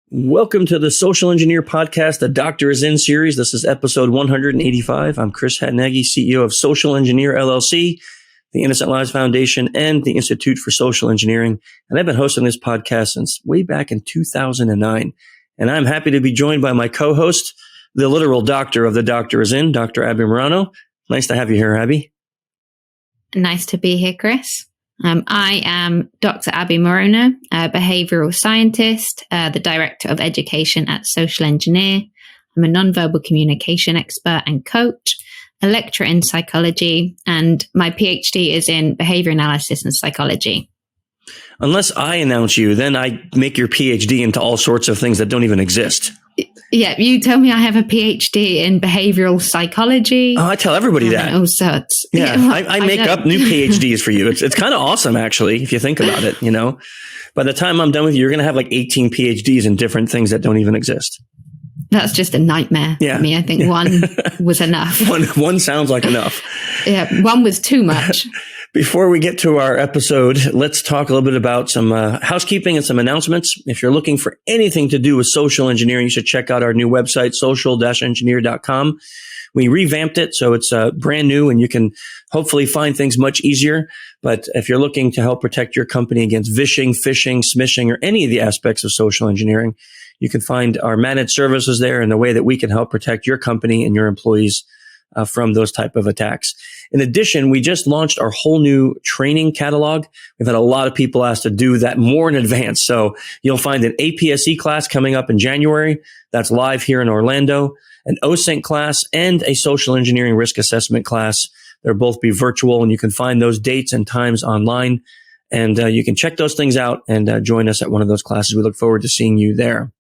Welcome to the Social Engineer Podcast, the Doctor is In series. This is episode 185. I'm Chris Hatnaghi, CEO of Social Engineer LLC, the Innocent Lives Foundation, and the Institute for Social Engineering. And I've been hosting this podcast since way back in 2009. And I'm happy to be joined by my co-host, the literal doctor of the Doctor is In, Dr. Abbie Maroño. Nice to have you here, Abbie. Nice to be here, Chris. I am Dr. Abbie Maroño, a behavioral scientist, the director of education at Social Engineer. I'm a nonverbal communication expert and coach, a lecturer in psychology, and my PhD is in behavior analysis and psychology. Unless I announce you, then I make your PhD into all sorts of things that don't even exist. Yeah, you tell me I have a PhD in behavioral psychology. Oh, I tell everybody that. All sorts. Yeah, I make up new PhDs for you. It's kind of awesome, actually, if you think about it. You know, by the time I'm done with you, you're going to have like 18 PhDs in different things that don't even exist. That's just a nightmare for me. I think one was enough. One sounds like enough. Yeah, one was too much. Before we get to our episode, let's talk a little bit about some housekeeping and some announcements. If you're looking for anything to do with social engineering, you should check out our new website, social-engineer.com. We revamped it, so it's brand new, and you can hopefully find things much easier. But if you're looking to help protect your company against vishing, phishing, smishing, or any of the aspects of social engineering, you can find our managed services there and the way that we can help protect your company and your employees from those type of attacks. In addition, we just launched our whole new training catalog. We've had a lot of people ask to do that more in advance. So you'll find an APSE class coming up in January. That's live here in Orlando, an OSINT class, and a social engineering risk assessment class. They'll both be virtual, and you can find those dates and times online. And you can check those things out and join us at one of those classes. We look forward to seeing you there.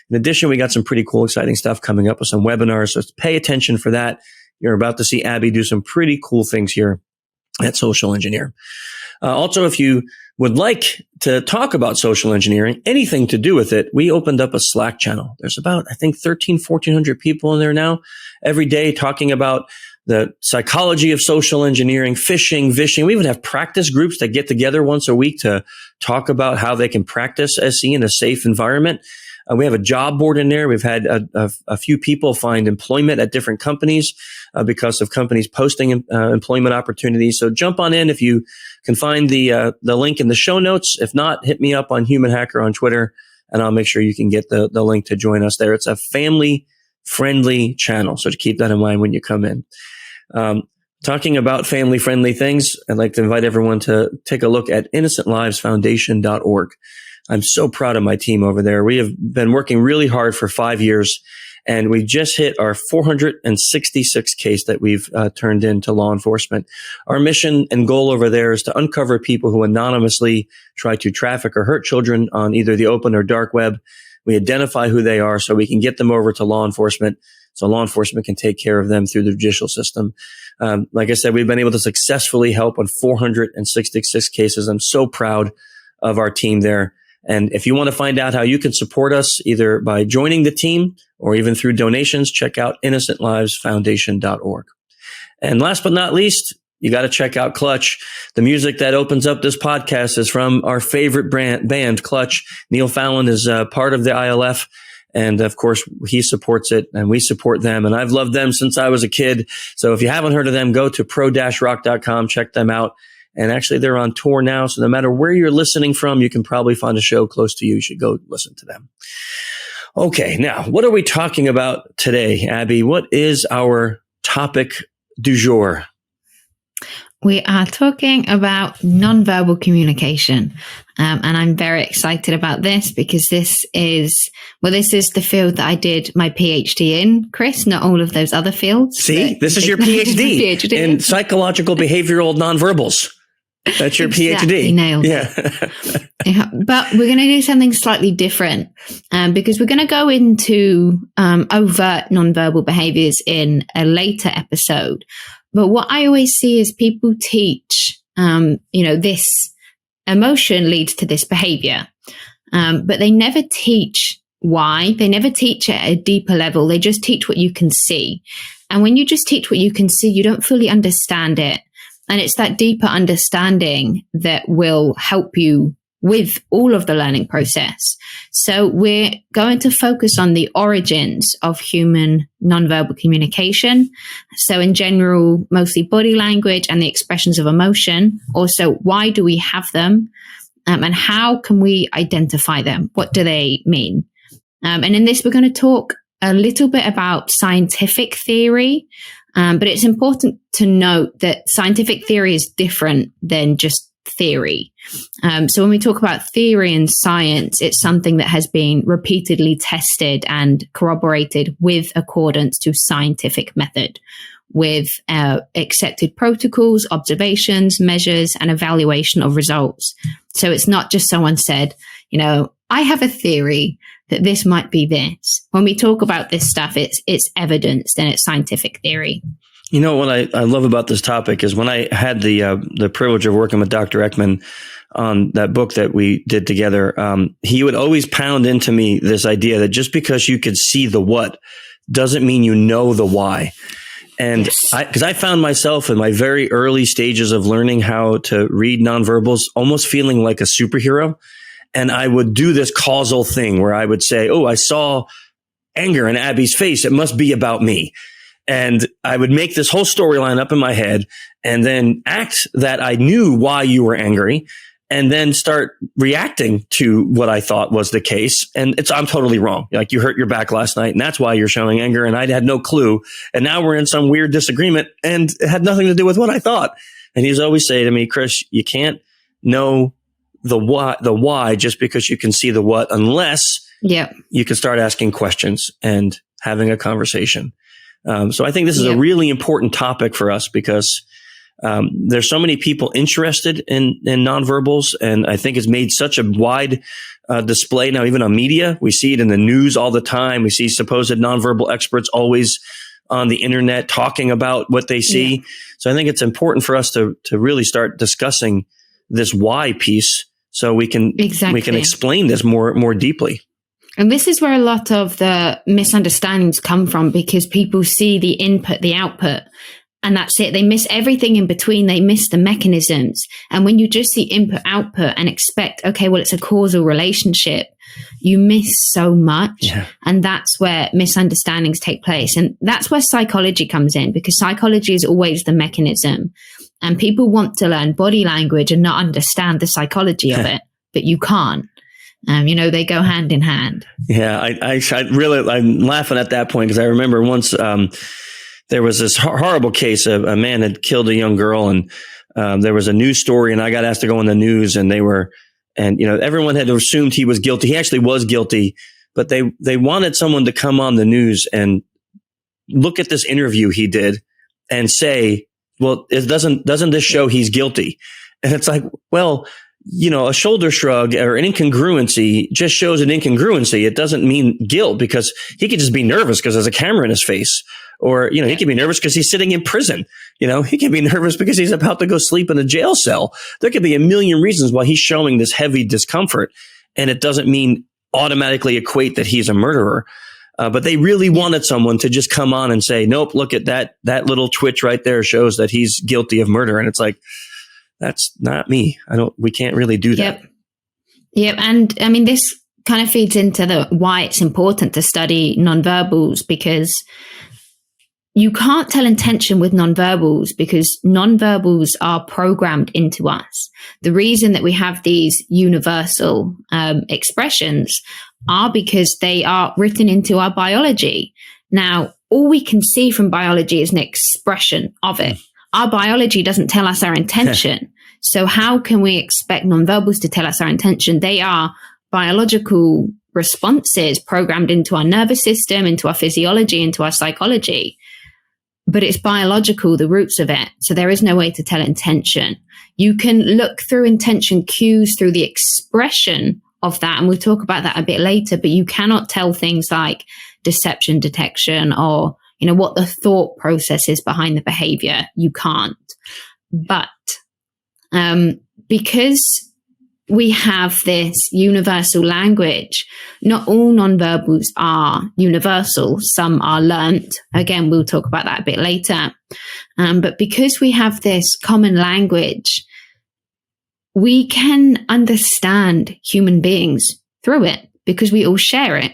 In addition, we got some pretty cool, exciting stuff coming up with some webinars. So pay attention for that. You're about to see Abbie do some pretty cool things here at Social Engineer. Also, if you would like to talk about social engineering, anything to do with it, we opened up a Slack channel. There's about, I think, 1,400 people in there now every day talking about the psychology of social engineering, phishing, vishing. We even have practice groups that get together once a week to talk about how they can practice SE in a safe environment. We have a job board in there. We've had a few people find employment at different companies because of companies posting employment opportunities. So jump on in if you can find the link in the show notes. If not, hit me up on Human Hacker on Twitter, and I'll make sure you can get the link to join us there. It's a family-friendly channel, so to keep that in mind when you come in. Talking about family-friendly things, I'd like to invite everyone to take a look at innocentlivesfoundation.org. I'm so proud of my team over there. We have been working really hard for 5 years, and we just hit our 466 case that we've turned into law enforcement. Our mission and goal over there is to uncover people who anonymously try to traffic or hurt children on either the open or dark web. We identify who they are so we can get them over to law enforcement, so law enforcement can take care of them through the judicial system. Like I said, we've been able to successfully help on 466 cases. I'm so proud of our team there. And if you want to find out how you can support us either by joining the team or even through donations, check out innocentlivesfoundation.org. And last but not least, you got to check out Clutch. The music that opens up this podcast is from our favorite band, Clutch. Neil Fallon is part of the ILF. And of course, he supports it and we support them. And I've loved them since I was a kid. So if you haven't heard of them, go to pro-rock.com, check them out. And actually, they're on tour now. So no matter where you're listening from, you can probably find a show close to you. You should go listen to them. Okay. Now, what are we talking about today, Abbie? What is our topic du jour? We are talking about nonverbal communication. And I'm very excited about this because this is the field that I did my PhD in, Chris, not all of those other fields. See, this is your PhD in psychological behavioral nonverbals. That's your exactly, PhD. Nailed it. Yeah. But we're going to do something slightly different because we're going to go into overt nonverbal behaviors in a later episode. But what I always see is people teach, this emotion leads to this behavior, but they never teach why. They never teach at a deeper level. They just teach what you can see. And when you just teach what you can see, you don't fully understand it. And it's that deeper understanding that will help you with all of the learning process. So we're going to focus on the origins of human nonverbal communication. So in general, mostly body language and the expressions of emotion. Also, why do we have them? And how can we identify them? What do they mean? And in this, we're going to talk a little bit about scientific theory. But it's important to note that scientific theory is different than just theory. So when we talk about theory and science, it's something that has been repeatedly tested and corroborated with accordance to scientific method, with accepted protocols, observations, measures, and evaluation of results. So it's not just someone said, I have a theory that this might be this. When we talk about this stuff, it's evidenced and it's scientific theory. What I love about this topic is when I had the privilege of working with Dr. Ekman on that book that we did together, he would always pound into me this idea that just because you could see the what doesn't mean you know the why. And because I found myself in my very early stages of learning how to read nonverbals, almost feeling like a superhero. And I would do this causal thing where I would say, I saw anger in Abbie's face. It must be about me. And I would make this whole storyline up in my head and then act that I knew why you were angry and then start reacting to what I thought was the case. And I'm totally wrong. Like, you hurt your back last night and that's why you're showing anger. And I had no clue. And now we're in some weird disagreement and it had nothing to do with what I thought. And he's always saying to me, Chris, you can't know the why just because you can see the what, unless you can start asking questions and having a conversation. So I think this is a really important topic for us because there's so many people interested in nonverbals, and I think it's made such a wide display now, even on media. We see it in the news all the time. We see supposed nonverbal experts always on the internet talking about what they see. Yeah. So I think it's important for us to really start discussing this why piece so we can explain this more deeply. And this is where a lot of the misunderstandings come from, because people see the input, the output, and that's it. They miss everything in between. They miss the mechanisms. And when you just see input, output and expect, it's a causal relationship, you miss so much. Yeah. And that's where misunderstandings take place. And that's where psychology comes in, because psychology is always the mechanism. And people want to learn body language and not understand the psychology of it, but you can't. They go hand in hand. Yeah, I'm laughing at that point because I remember once there was this horrible case of a man had killed a young girl, and there was a news story, and I got asked to go in the news, and everyone had assumed he was guilty. He actually was guilty, but they wanted someone to come on the news and look at this interview he did and say, well, doesn't this show he's guilty? And it's like, well, a shoulder shrug or an incongruency just shows an incongruency. It doesn't mean guilt, because he could just be nervous because there's a camera in his face, or, he could be nervous because he's sitting in prison. He could be nervous because he's about to go sleep in a jail cell. There could be a million reasons why he's showing this heavy discomfort, and it doesn't mean automatically equate that he's a murderer. But they really wanted someone to just come on and say, nope, look at that little twitch right there shows that he's guilty of murder. And it's like, that's not me. We can't really do that. Yep. And I mean, this kind of feeds into why it's important to study nonverbals, because you can't tell intention with nonverbals, because nonverbals are programmed into us. The reason that we have these universal expressions are because they are written into our biology. Now, all we can see from biology is an expression of it. Our biology doesn't tell us our intention. So how can we expect nonverbals to tell us our intention? They are biological responses programmed into our nervous system, into our physiology, into our psychology. But it's biological, the roots of it. So there is no way to tell intention. You can look through intention cues through the expression of that. And we'll talk about that a bit later, but you cannot tell things like deception detection or, what the thought process is behind the behavior. You can't. But because we have this universal language, not all nonverbals are universal. Some are learnt. Again, we'll talk about that a bit later. But because we have this common language, we can understand human beings through it because we all share it.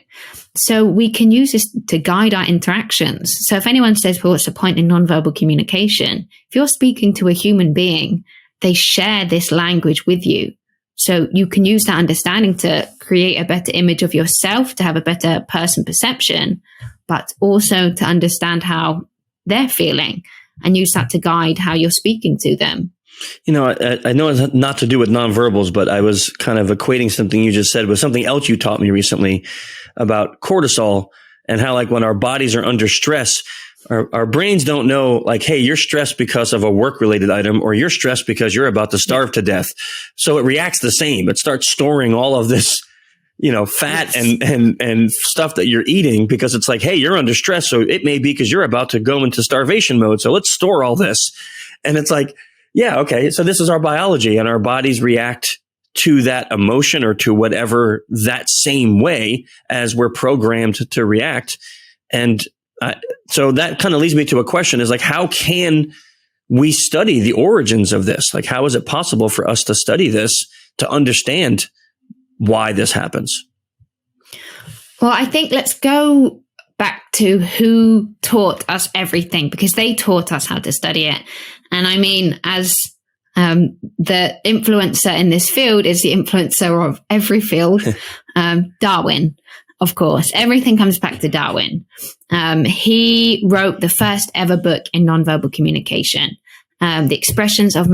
So we can use this to guide our interactions. So if anyone says, well, what's the point in nonverbal communication? If you're speaking to a human being, they share this language with you. So you can use that understanding to create a better image of yourself, to have a better person perception, but also to understand how they're feeling and use that to guide how you're speaking to them. You know, I know it's not to do with nonverbals, but I was kind of equating something you just said with something else you taught me recently about cortisol and how, like, when our bodies are under stress, our brains don't know, like, hey, you're stressed because of a work-related item, or you're stressed because you're about to starve to death. So it reacts the same. It starts storing all of this, you know, fat and stuff that you're eating, because it's like, hey, you're under stress. So it may be because you're about to go into starvation mode. So let's store all this. And it's like, yeah, okay. So this is our biology, and our bodies react to that emotion or to whatever that same way as we're programmed to react. And so that kind of leads me to a question, is like, how can we study the origins of this? Like, how is it possible for us to study this to understand why this happens? Well, I think let's go back to who taught us everything, because they taught us how to study it. And I mean, as the influencer in this field is the influencer of every field, Darwin, of course. Everything comes back to Darwin. He wrote the first ever book in nonverbal communication, the expressions of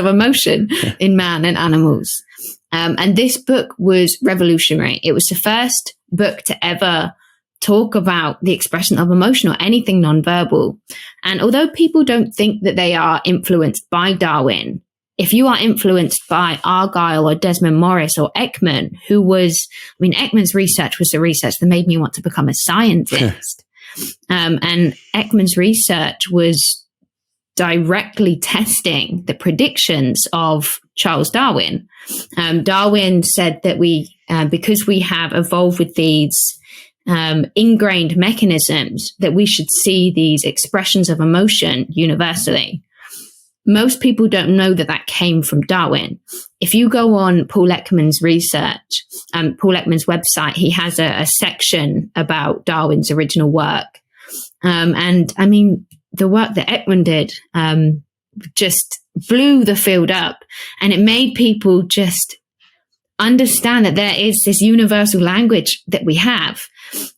emotion in man and animals. And this book was revolutionary. It was the first book to ever talk about the expression of emotion or anything nonverbal. And although people don't think that they are influenced by Darwin, if you are influenced by Argyle or Desmond Morris or Ekman, Ekman's research was the research that made me want to become a scientist. And Ekman's research was directly testing the predictions of Charles Darwin. Darwin said that because we have evolved with these ingrained mechanisms, that we should see these expressions of emotion universally. Most people don't know that came from Darwin. If you go on Paul Ekman's research, Paul Ekman's website, he has a section about Darwin's original work. And I mean, the work that Ekman did just blew the field up, and it made people just understand that there is this universal language that we have.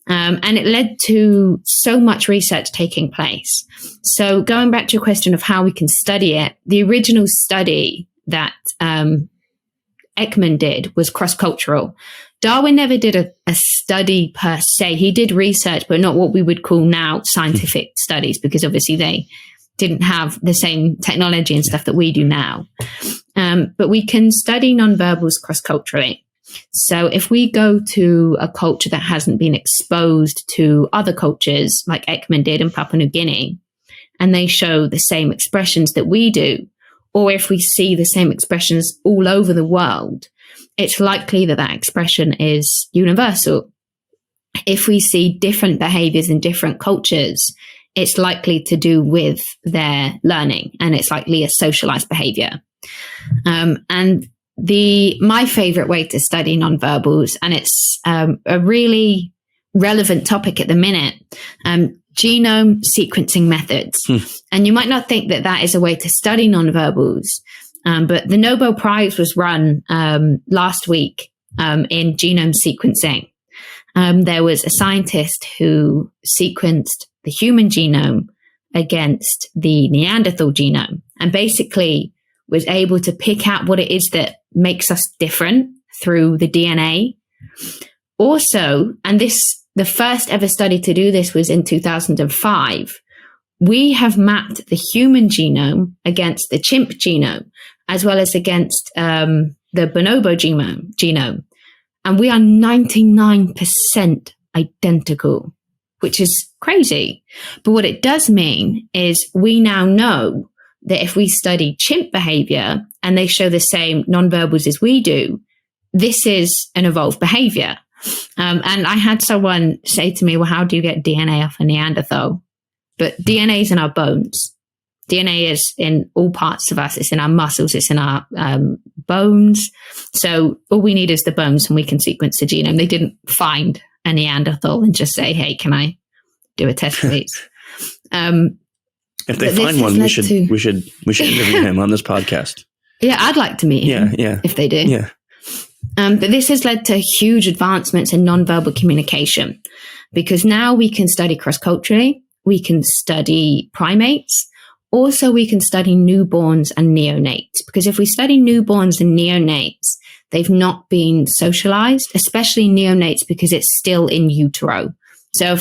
And it led to so much research taking place. So going back to your question of how we can study it, the original study that Ekman did was cross-cultural. Darwin never did a study per se. He did research, but not what we would call now scientific studies, because obviously they didn't have the same technology and stuff that we do now. But we can study nonverbals cross-culturally. So if we go to a culture that hasn't been exposed to other cultures, like Ekman did in Papua New Guinea, and they show the same expressions that we do, or if we see the same expressions all over the world, it's likely that expression is universal. If we see different behaviors in different cultures, it's likely to do with their learning, and it's likely a socialized behavior. And my favorite way to study nonverbals, and it's a really relevant topic at the minute, genome sequencing methods. And you might not think that is a way to study nonverbals, but the Nobel Prize was run last week in genome sequencing. There was a scientist who sequenced the human genome against the Neanderthal genome, and basically was able to pick out what it is that makes us different through the DNA. Also, and the first ever study to do this was in 2005, we have mapped the human genome against the chimp genome, as well as against the bonobo genome. And we are 99% identical, which is crazy. But what it does mean is we now know that if we study chimp behavior and they show the same nonverbals as we do, this is an evolved behavior. And I had someone say to me, well, how do you get DNA off a Neanderthal? But DNA is in our bones. DNA is in all parts of us. It's in our muscles. It's in our bones. So all we need is the bones and we can sequence the genome. They didn't find a Neanderthal and just say, hey, can I do a test, please? If they find one, we should interview him on this podcast. Yeah, I'd like to meet him. Yeah. If they do. Yeah. But this has led to huge advancements in nonverbal communication, because now we can study cross-culturally, we can study primates, also we can study newborns and neonates, because if we study newborns and neonates, they've not been socialized, especially neonates, because it's still in utero. So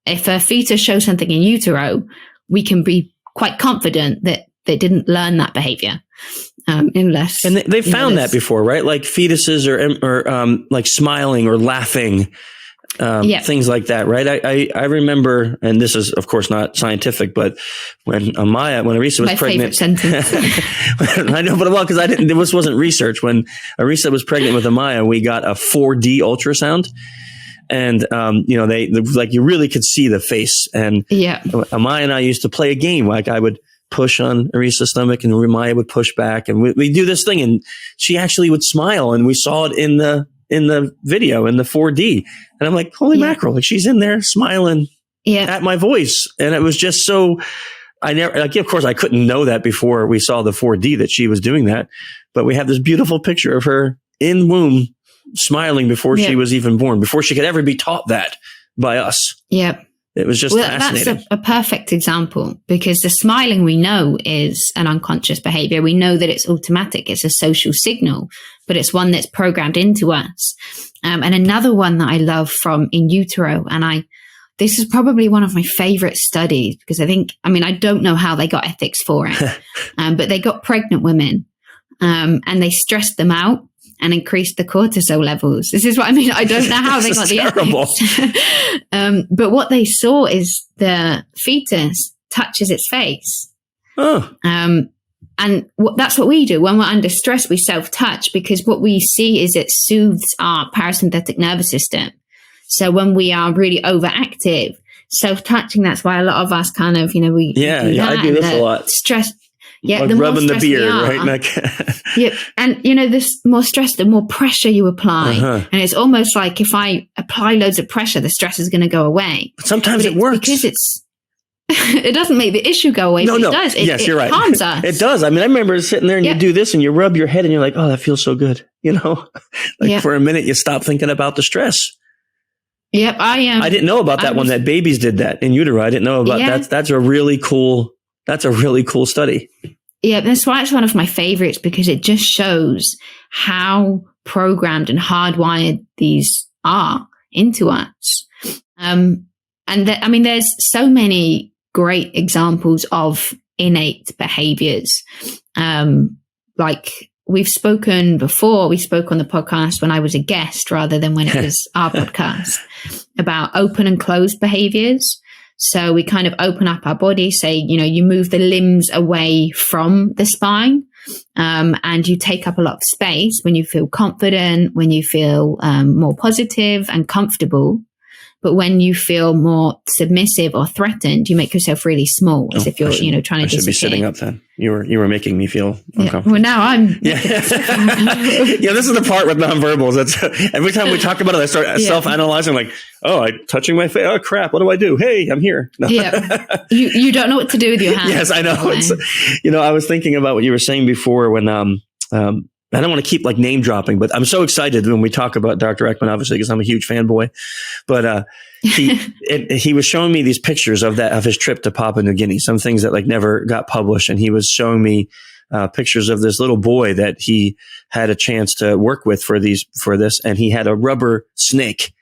if a fetus shows something in utero, we can be quite confident that they didn't learn that behavior. Unless, and they found that before, right? Like fetuses or like smiling or laughing, things like that, right? I remember, and this is of course not scientific, but when Arisa was pregnant, I know, but because this wasn't research. When Arisa was pregnant with Amaya, we got a 4D ultrasound. And, they like, you really could see the face. And Amaya and I used to play a game. Like I would push on Arisa's stomach and Amaya would push back, and we do this thing, and she actually would smile, and we saw it in the video, in the 4D. And I'm like, holy mackerel, like she's in there smiling at my voice. And it was just so, of course I couldn't know that before we saw the 4D that she was doing that, but we have this beautiful picture of her in womb smiling before she was even born, before she could ever be taught that by us. Yeah. It was just fascinating. That's a perfect example, because the smiling we know is an unconscious behavior. We know that it's automatic. It's a social signal, but it's one that's programmed into us. And another one that I love from In Utero, and this is probably one of my favorite studies, because I don't know how they got ethics for it, but they got pregnant women and they stressed them out and increased the cortisol levels. This is what I mean. I don't know how they got the ethics. But what they saw is the fetus touches its face. Oh. And that's what we do. When we're under stress, we self-touch, because what we see is it soothes our parasympathetic nervous system. So when we are really overactive, self-touching, that's why a lot of us kind of, we do that. I do this a lot. Stress. Yeah, like the rubbing more the beard, right? Like, and this more stress, the more pressure you apply, and it's almost like if I apply loads of pressure, the stress is going to go away. But sometimes it works, because it doesn't make the issue go away. No, it does. You're right. Calms us. It does. I mean, I remember sitting there and you do this and you rub your head and you're like, oh, that feels so good. For a minute you stop thinking about the stress. Yep, I didn't know about that one. That babies did that in utero. I didn't know about that. That's a really cool study. Yeah, that's why it's one of my favorites, because it just shows how programmed and hardwired these are into us. There's so many great examples of innate behaviors. Like we've spoken before, we spoke on the podcast when I was a guest rather than when it was our podcast, about open and closed behaviors. So we kind of open up our body, say, you move the limbs away from the spine, and you take up a lot of space when you feel confident, when you feel more positive and comfortable. But when you feel more submissive or threatened, you make yourself really small, as if you're, trying to disappear. I should be sitting up then. You were making me feel uncomfortable. Well, now I'm. Yeah. This is the part with nonverbals. That's every time we talk about it, I start self-analyzing, like, oh, I'm touching my face. Oh, crap. What do I do? Hey, I'm here. No. Yeah. You don't know what to do with your hands. Yes, I know. I was thinking about what you were saying before when, I don't want to keep like name dropping, but I'm so excited when we talk about Dr. Ekman, obviously, because I'm a huge fanboy. But he was showing me these pictures of his trip to Papua New Guinea, some things that like never got published, and he was showing me pictures of this little boy that he had a chance to work with for this, and he had a rubber snake.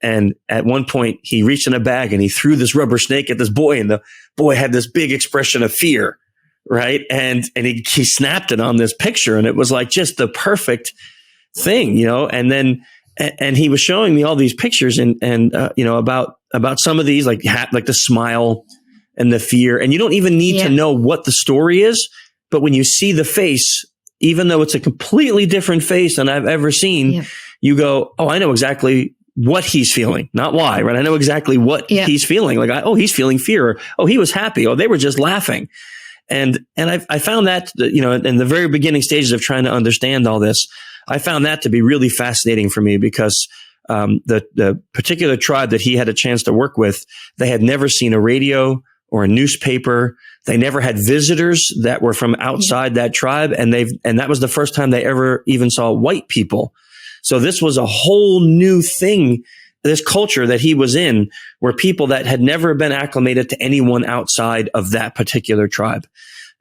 And at one point, he reached in a bag and he threw this rubber snake at this boy, and the boy had this big expression of fear. Right. And he snapped it on this picture, and it was like just the perfect thing, and then, and he was showing me all these pictures and about some of these, like the smile and the fear. And you don't even need to know what the story is, but when you see the face, even though it's a completely different face than I've ever seen, you go, oh, I know exactly what he's feeling, not why, right? I know exactly what he's feeling. Like, he's feeling fear. Or, oh, he was happy. Oh, they were just laughing. And I found that, in the very beginning stages of trying to understand all this, I found that to be really fascinating for me because the particular tribe that he had a chance to work with, they had never seen a radio or a newspaper. They never had visitors that were from outside that tribe. And that was the first time they ever even saw white people. So this was a whole new thing, this culture that he was in, were people that had never been acclimated to anyone outside of that particular tribe.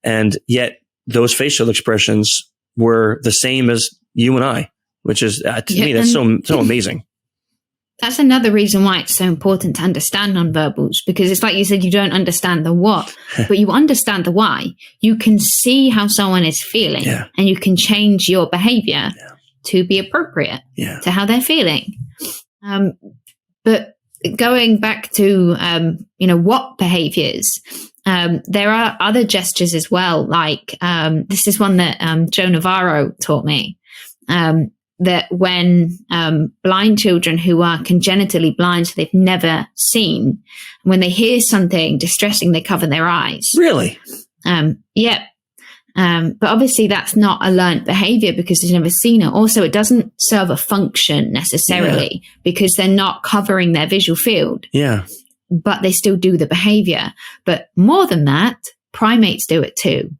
And yet those facial expressions were the same as you and I, which is, to me, that's so amazing. That's another reason why it's so important to understand nonverbals, because it's like you said, you don't understand the what, but you understand the why. You can see how someone is feeling and you can change your behavior to be appropriate to how they're feeling. But going back to, what behaviors, there are other gestures as well. Like, this is one that Joe Navarro taught me. That when blind children who are congenitally blind, so they've never seen, when they hear something distressing, they cover their eyes. Really? Yeah. But obviously that's not a learned behavior because they've never seen it. Also, it doesn't serve a function necessarily because they're not covering their visual field. Yeah. But they still do the behavior. But more than that, primates do it too.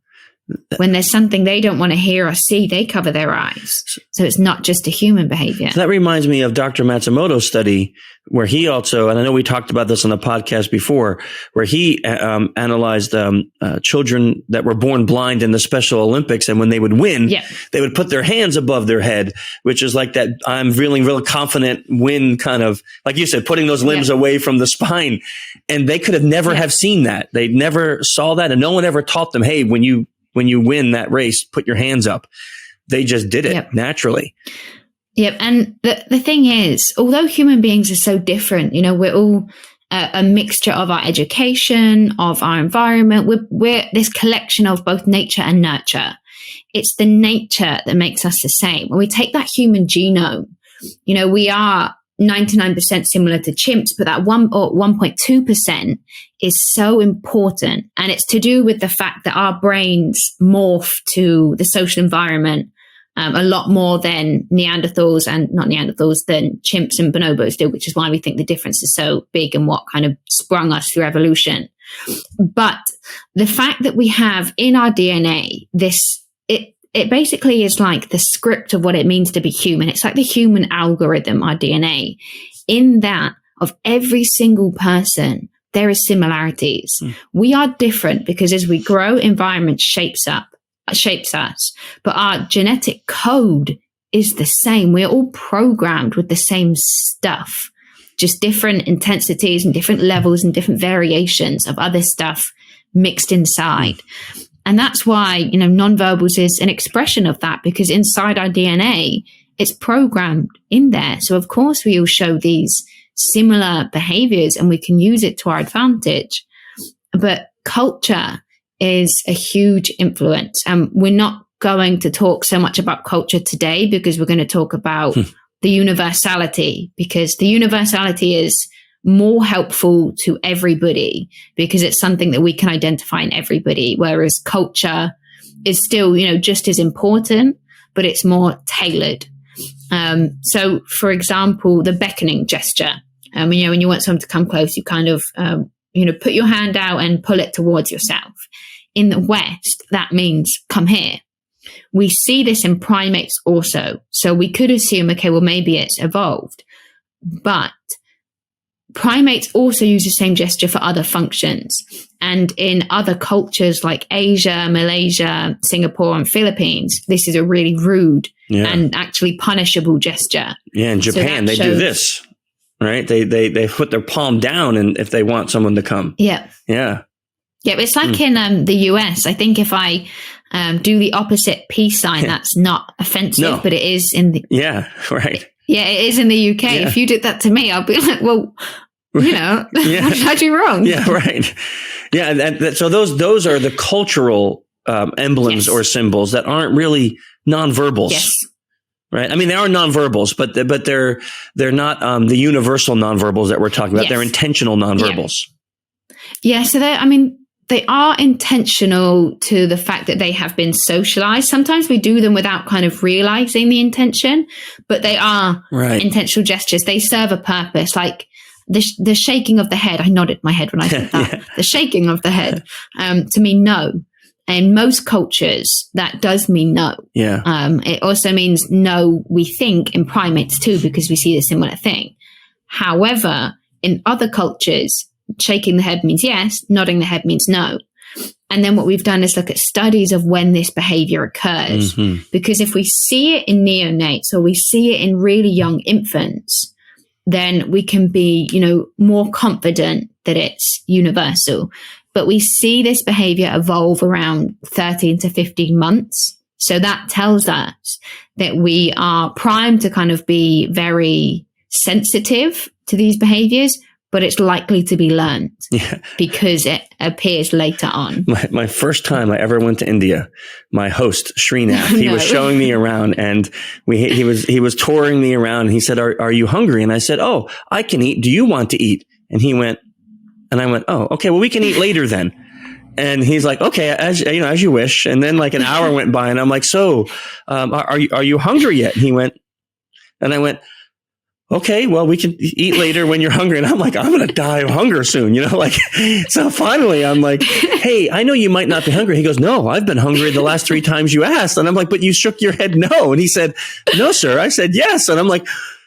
When there's something they don't want to hear or see, they cover their eyes. So it's not just a human behavior. So that reminds me of Dr. Matsumoto's study, where he also, and I know we talked about this on the podcast before, where he analyzed children that were born blind in the Special Olympics. And when they would win, they would put their hands above their head, which is like that I'm feeling real confident win kind of, like you said, putting those limbs away from the spine. And they could have never have seen that. They never saw that. And no one ever taught them, hey, when you win that race, put your hands up. They just did it naturally. Yep. And the thing is, although human beings are so different, we're all a mixture of our education, of our environment. We're this collection of both nature and nurture. It's the nature that makes us the same. When we take that human genome, we are 99% similar to chimps, but that 1.2% is so important. And it's to do with the fact that our brains morph to the social environment a lot more than than chimps and bonobos do, which is why we think the difference is so big and what kind of sprung us through evolution. But the fact that we have in our DNA it basically is like the script of what it means to be human. It's like the human algorithm, our DNA. In that, of every single person, there is similarities. We are different because as we grow, environment shapes us, but our genetic code is the same. We're all programmed with the same stuff, just different intensities and different levels and different variations of other stuff mixed inside. And that's why, nonverbals is an expression of that, because inside our DNA, it's programmed in there. So of course we all show these similar behaviors and we can use it to our advantage. But culture is a huge influence. And we're not going to talk so much about culture today because we're going to talk about the universality, because the universality is more helpful to everybody because it's something that we can identify in everybody, whereas culture is still, just as important, but it's more tailored. So, for example, the beckoning gesture, when you want someone to come close, you kind of, put your hand out and pull it towards yourself. In the West, that means come here. We see this in primates also. So we could assume, okay, well, maybe it's evolved, but primates also use the same gesture for other functions. And in other cultures like Asia, Malaysia, Singapore, and Philippines, this is a really rude and actually punishable gesture. Yeah, in Japan, they do this, right? They put their palm down and if they want someone to come. Yeah. Yeah. Yeah, it's like in the US. I think if I do the opposite peace sign, that's not offensive, but it is in the... Yeah, right. Yeah, it is in the UK. Yeah. If you did that to me, I'll be like, well, what did I do wrong? Yeah, right. Yeah, and so those are the cultural emblems or symbols that aren't really nonverbals. Yes. Right. I mean, they are nonverbals, but they're not the universal nonverbals that we're talking about. They're intentional nonverbals. Yeah. So they are intentional to the fact that they have been socialized. Sometimes we do them without kind of realizing the intention, but they are intentional gestures. They serve a purpose, like the shaking of the head. I nodded my head when I said that. The shaking of the head to mean no. In most cultures, that does mean no. Yeah. It also means no, we think, in primates too, because we see the similar thing. However, in other cultures, shaking the head means yes, nodding the head means no. And then what we've done is look at studies of when this behavior occurs. Mm-hmm. Because if we see it in neonates or we see it in really young infants, then we can be, more confident that it's universal. But we see this behavior evolve around 13 to 15 months. So that tells us that we are primed to kind of be very sensitive to these behaviors, but it's likely to be learned because it appears later on. My first time I ever went to India, my host, Srinath, he was showing me around, and he was touring me around, and he said, are you hungry? And I said, oh, I can eat. Do you want to eat? And he went, and I went, oh, okay, well, we can eat later then. And he's like, okay, as you wish. And then like an hour went by, and I'm like, so, are you hungry yet? And he went, and I went, okay, well, we can eat later when you're hungry. And I'm like, I'm going to die of hunger soon, so finally I'm like, hey, I know you might not be hungry. He goes, no, I've been hungry the last 3 times you asked. And I'm like, but you shook your head no. And he said, no, sir. I said, yes. And I'm like,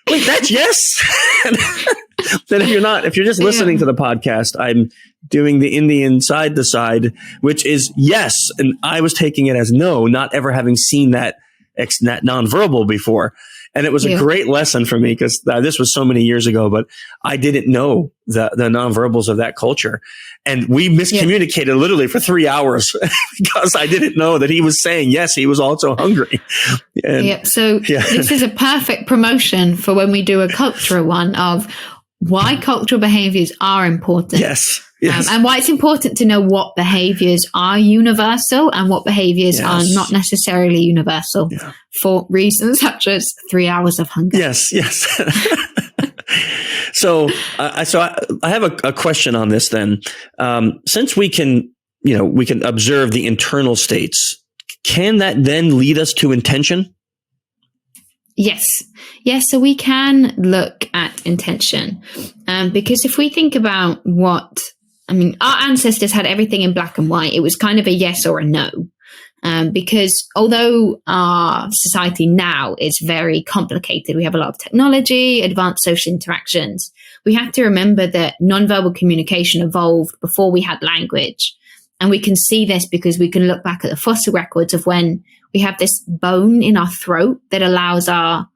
wait, that's yes. Then if you're just listening to the podcast, I'm doing the Indian side to side, which is yes. And I was taking it as no, not ever having seen that nonverbal before. And it was a great lesson for me because this was so many years ago, but I didn't know the nonverbals of that culture. And we miscommunicated literally for 3 hours because I didn't know that he was saying, yes, he was also hungry. And, So this is a perfect promotion for when we do a cultural one of why cultural behaviors are important. Yes. And why it's important to know what behaviors are universal and what behaviors are not necessarily universal for reasons such as 3 hours of hunger. Yes. So I have a question on this then. Since we can observe the internal states, can that then lead us to intention? Yes. So we can look at intention because if we think about our ancestors had everything in black and white. It was kind of a yes or a no. Because although our society now is very complicated, we have a lot of technology, advanced social interactions, we have to remember that nonverbal communication evolved before we had language. And we can see this because we can look back at the fossil records of when we have this bone in our throat that allows our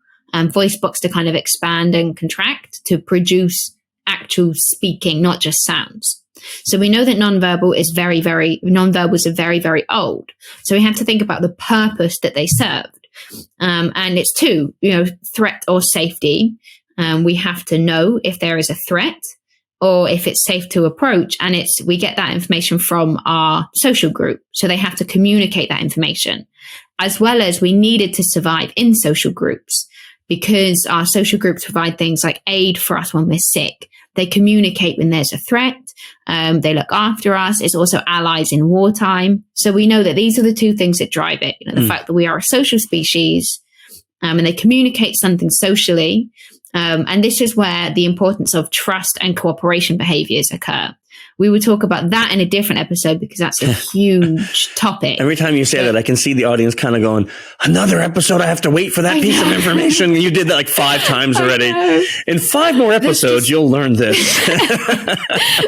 voice box to kind of expand and contract to produce actual speaking, not just sounds. So we know that nonverbals are very, very old. So we have to think about the purpose that they served. And it's two, threat or safety. We have to know if there is a threat or if it's safe to approach. And we get that information from our social group. So they have to communicate that information, as well as we needed to survive in social groups because our social groups provide things like aid for us when we're sick. They communicate when there's a threat. They look after us. It's also allies in wartime. So we know that these are the two things that drive it. The fact that we are a social species and they communicate something socially. And this is where the importance of trust and cooperation behaviors occur. We will talk about that in a different episode because that's a huge topic. Every time you say that, I can see the audience kind of going, another episode, I have to wait for that piece of information. You did that like 5 times already. In 5 more episodes, you'll learn this.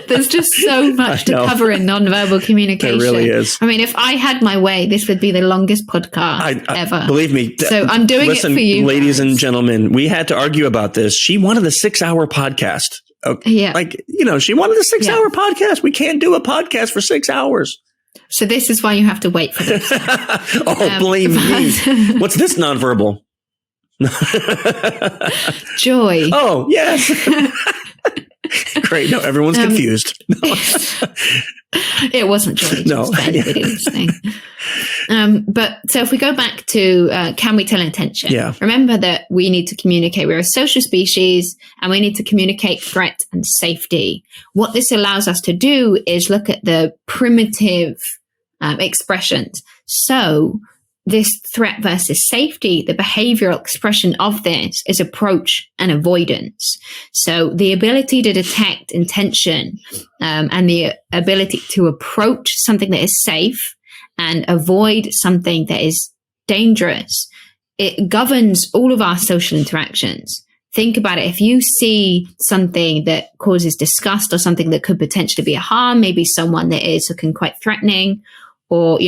There's just so much to cover in nonverbal communication. There really is. I mean, if I had my way, this would be the longest podcast ever. Believe me. So I'm doing it for you. Ladies and gentlemen, we had to argue about this. She wanted a 6-hour podcast. Okay. Yeah. She wanted a 6-hour podcast. We can't do a podcast for 6 hours. So this is why you have to wait for this. Blame me. What's this nonverbal? Joy. Oh, yes. Great. No, everyone's confused. No. It wasn't Johnny Jones for anybody listening. But so if we go back to can we tell intention? Yeah. Remember that we need to communicate. We're a social species and we need to communicate threat and safety. What this allows us to do is look at the primitive expressions. So this threat versus safety, the behavioral expression of this is approach and avoidance. So the ability to detect intention and the ability to approach something that is safe and avoid something that is dangerous, it governs all of our social interactions. Think about it. If you see something that causes disgust or something that could potentially be a harm, maybe someone that is looking quite threatening, or,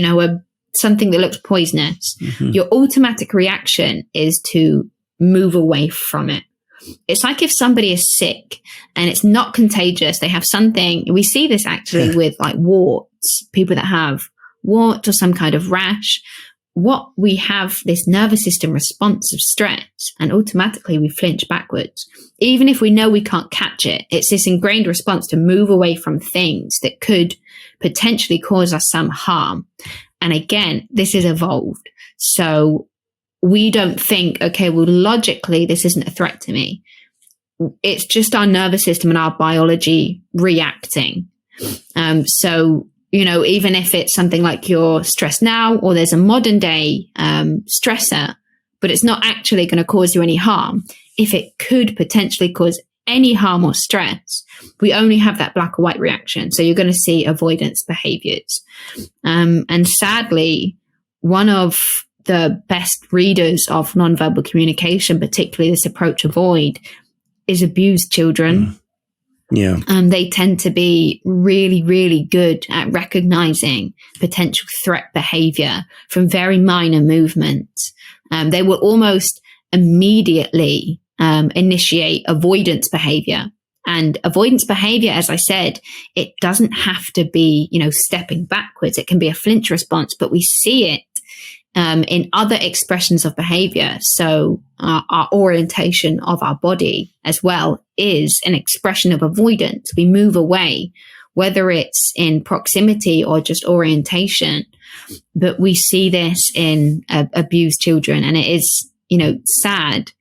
something that looks poisonous, your automatic reaction is to move away from it. It's like if somebody is sick and it's not contagious, they have something. We see this actually with like warts, people that have warts or some kind of rash. What we have this nervous system response of stress, and automatically we flinch backwards. Even if we know we can't catch it, it's this ingrained response to move away from things that could potentially cause us some harm. And again, this is evolved. So we don't think, okay, well, logically, this isn't a threat to me. It's just our nervous system and our biology reacting. So, even if it's something like you're stressed now, or there's a modern day stressor, but it's not actually going to cause you any harm. If it could potentially cause any harm or stress, we only have that black or white reaction. So you're going to see avoidance behaviors. And sadly, one of the best readers of nonverbal communication, particularly this approach avoid, is abused children. Yeah. They tend to be really, really good at recognizing potential threat behavior from very minor movements. They will almost immediately initiate avoidance behavior. And avoidance behavior, as I said, it doesn't have to be, stepping backwards. It can be a flinch response, but we see it in other expressions of behavior. So our orientation of our body as well is an expression of avoidance. We move away, whether it's in proximity or just orientation. But we see this in abused children, and it is, sad.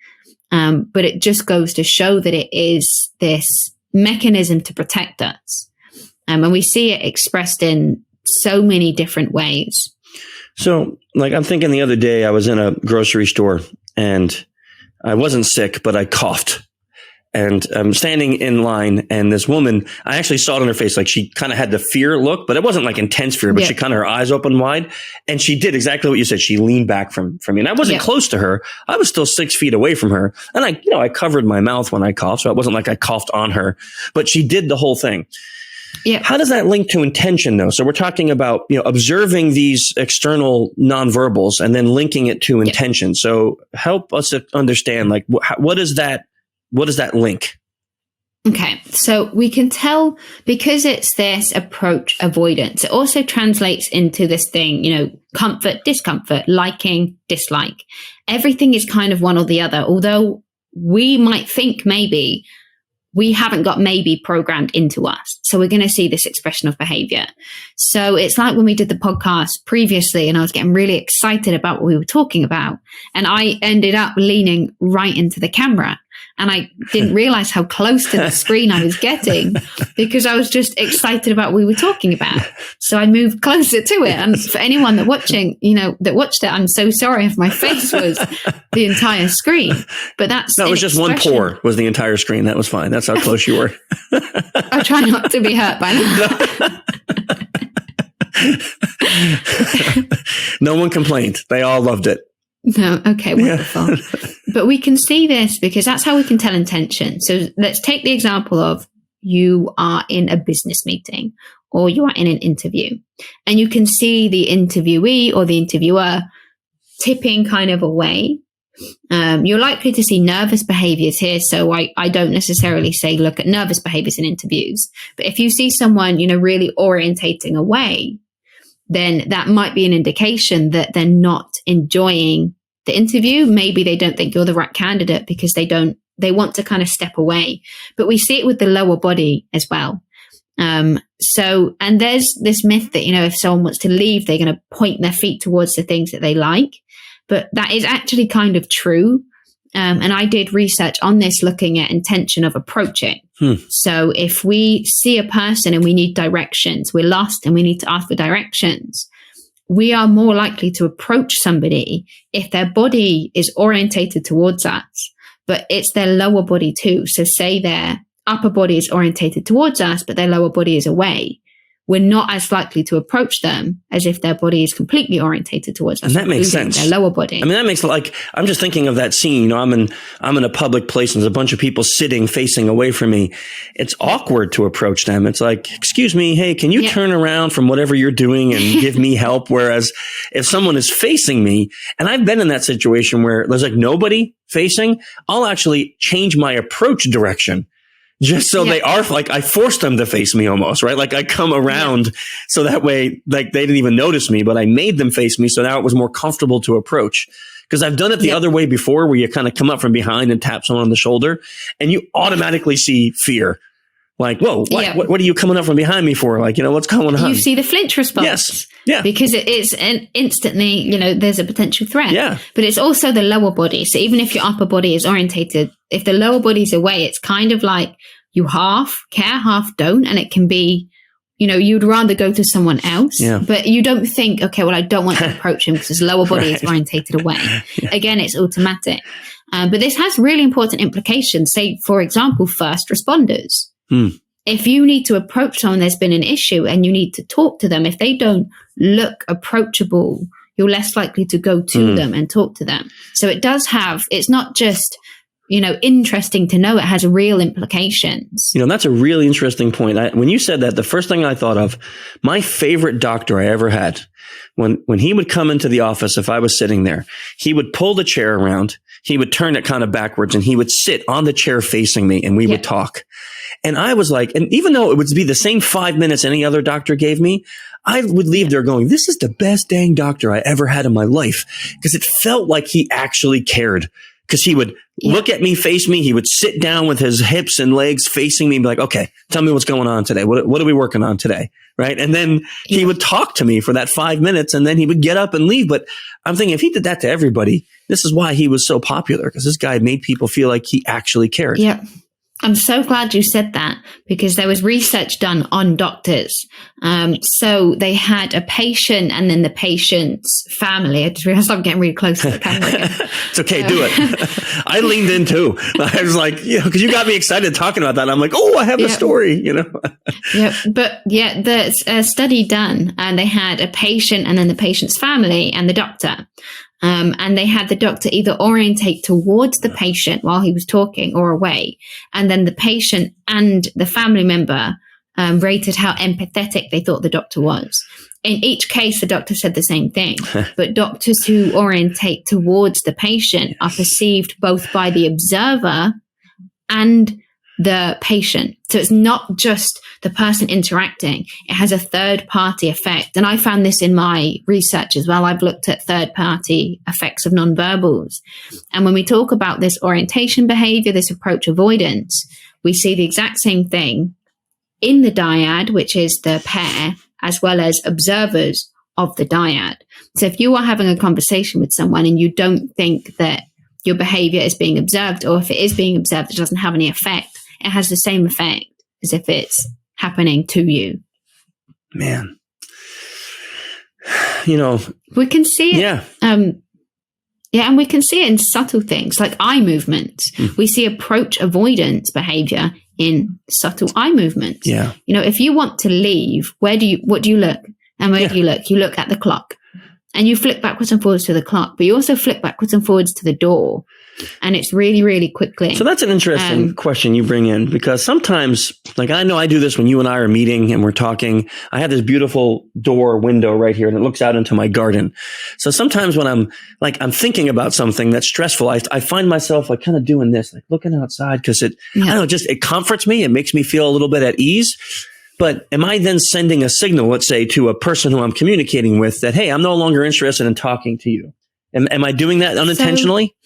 But it just goes to show that it is this mechanism to protect us. And we see it expressed in so many different ways. So, I'm thinking the other day I was in a grocery store and I wasn't sick, but I coughed. And I'm standing in line, and this woman, I actually saw it on her face, like she kind of had the fear look, but it wasn't like intense fear, but she kind of, her eyes open wide. And she did exactly what you said. She leaned back from me, and I wasn't close to her. I was still 6 feet away from her. And I covered my mouth when I coughed, so it wasn't like I coughed on her, but she did the whole thing. Yeah. How does that link to intention, though? So we're talking about, observing these external nonverbals and then linking it to intention. So help us understand, what is that link? Okay, so we can tell, because it's this approach avoidance, it also translates into this thing, comfort, discomfort, liking, dislike. Everything is kind of one or the other, although we might think maybe we haven't got maybe programmed into us. So we're going to see this expression of behavior. So it's like when we did the podcast previously and I was getting really excited about what we were talking about, and I ended up leaning right into the camera. And I didn't realize how close to the screen I was getting because I was just excited about what we were talking about. So I moved closer to it. And for anyone that watched it, I'm so sorry if my face was the entire screen. But it was just one pore was the entire screen. That was fine. That's how close you were. I try not to be hurt by that. No one complained. They all loved it. No, okay, wonderful. But we can see this because that's how we can tell intention. So let's take the example of you are in a business meeting or you are in an interview, and you can see the interviewee or the interviewer tipping kind of away. You're likely to see nervous behaviors here. So I don't necessarily say look at nervous behaviors in interviews. But if you see someone, really orientating away, then that might be an indication that they're not enjoying the interview. Maybe they don't think you're the right candidate because they don't they want to kind of step away. But we see it with the lower body as well. And there's this myth that, if someone wants to leave, they're going to point their feet towards the things that they like. But that is actually kind of true. And I did research on this looking at intention of approaching. So if we see a person and we need directions, we're lost and we need to ask for directions, we are more likely to approach somebody if their body is orientated towards us, but it's their lower body too. So say their upper body is orientated towards us, but their lower body is away. We're not as likely to approach them as if their body is completely orientated towards us. And that makes sense. Their lower body. I mean, that makes I'm just thinking of that scene. I'm in a public place and there's a bunch of people sitting facing away from me. It's awkward to approach them. It's like, excuse me, hey, can you turn around from whatever you're doing and give me help? Whereas if someone is facing me, and I've been in that situation where there's like nobody facing, I'll actually change my approach direction. Just so they are like, I forced them to face me almost, right? Like I come around so that way, like they didn't even notice me, but I made them face me. So now it was more comfortable to approach. Because I've done it the other way before where you kind of come up from behind and tap someone on the shoulder and you automatically see fear. Like, whoa, what are you coming up from behind me for? Like, what's going on? You see the flinch response. Yes. Yeah. Because it is instantly, there's a potential threat. Yeah. But it's also the lower body. So even if your upper body is orientated, if the lower body's away, it's kind of like you half care, half don't. And it can be, you'd rather go to someone else, but you don't think, okay, well, I don't want to approach him because his lower body is orientated away. Again, it's automatic. But this has really important implications. Say, for example, first responders. If you need to approach someone, there's been an issue and you need to talk to them. If they don't look approachable, you're less likely to go to them and talk to them. So it does it's not just, interesting to know, it has real implications. That's a really interesting point. When you said that, the first thing I thought of, my favorite doctor I ever had, when he would come into the office, if I was sitting there, he would pull the chair around, he would turn it kind of backwards and he would sit on the chair facing me and we would talk. And I was like, and even though it would be the same 5 minutes any other doctor gave me, I would leave there going, this is the best dang doctor I ever had in my life. Because it felt like he actually cared. Because he would look at me, face me. He would sit down with his hips and legs facing me and be like, okay, tell me what's going on today. What are we working on today? Right. And then he would talk to me for that 5 minutes and then he would get up and leave. But I'm thinking if he did that to everybody, this is why he was so popular, because this guy made people feel like he actually cared. Yeah. I'm so glad you said that, because there was research done on doctors. So they had a patient and then the patient's family. I just realized I'm getting really close to the camera again. It's okay. Do it. I leaned in too. I was like, because you got me excited talking about that. And I'm like, oh, I have a story, But there's a study done and they had a patient and then the patient's family and the doctor. And they had the doctor either orientate towards the patient while he was talking or away. And then the patient and the family member rated how empathetic they thought the doctor was. In each case, the doctor said the same thing. But doctors who orientate towards the patient are perceived both by the observer and the patient. So it's not just the person interacting. It has a third party effect. And I found this in my research as well. I've looked at third party effects of nonverbals. And when we talk about this orientation behavior, this approach avoidance, we see the exact same thing in the dyad, which is the pair, as well as observers of the dyad. So if you are having a conversation with someone and you don't think that your behavior is being observed, or if it is being observed, it doesn't have any effect, it has the same effect as if it's happening to you. Man. We can see it. Yeah. And we can see it in subtle things like eye movements. We see approach avoidance behavior in subtle eye movements. Yeah. If you want to leave, what do you look? And where do you look? You look at the clock. And you flick backwards and forwards to the clock, but you also flick backwards and forwards to the door. And it's really, really quickly. So that's an interesting question you bring in, because sometimes, like I know I do this when you and I are meeting and we're talking. I have this beautiful window right here and it looks out into my garden. So sometimes when I'm thinking about something that's stressful, I find myself like kind of doing this, like looking outside, because it comforts me. It makes me feel a little bit at ease. But am I then sending a signal, let's say, to a person who I'm communicating with that, hey, I'm no longer interested in talking to you? Am I doing that unintentionally?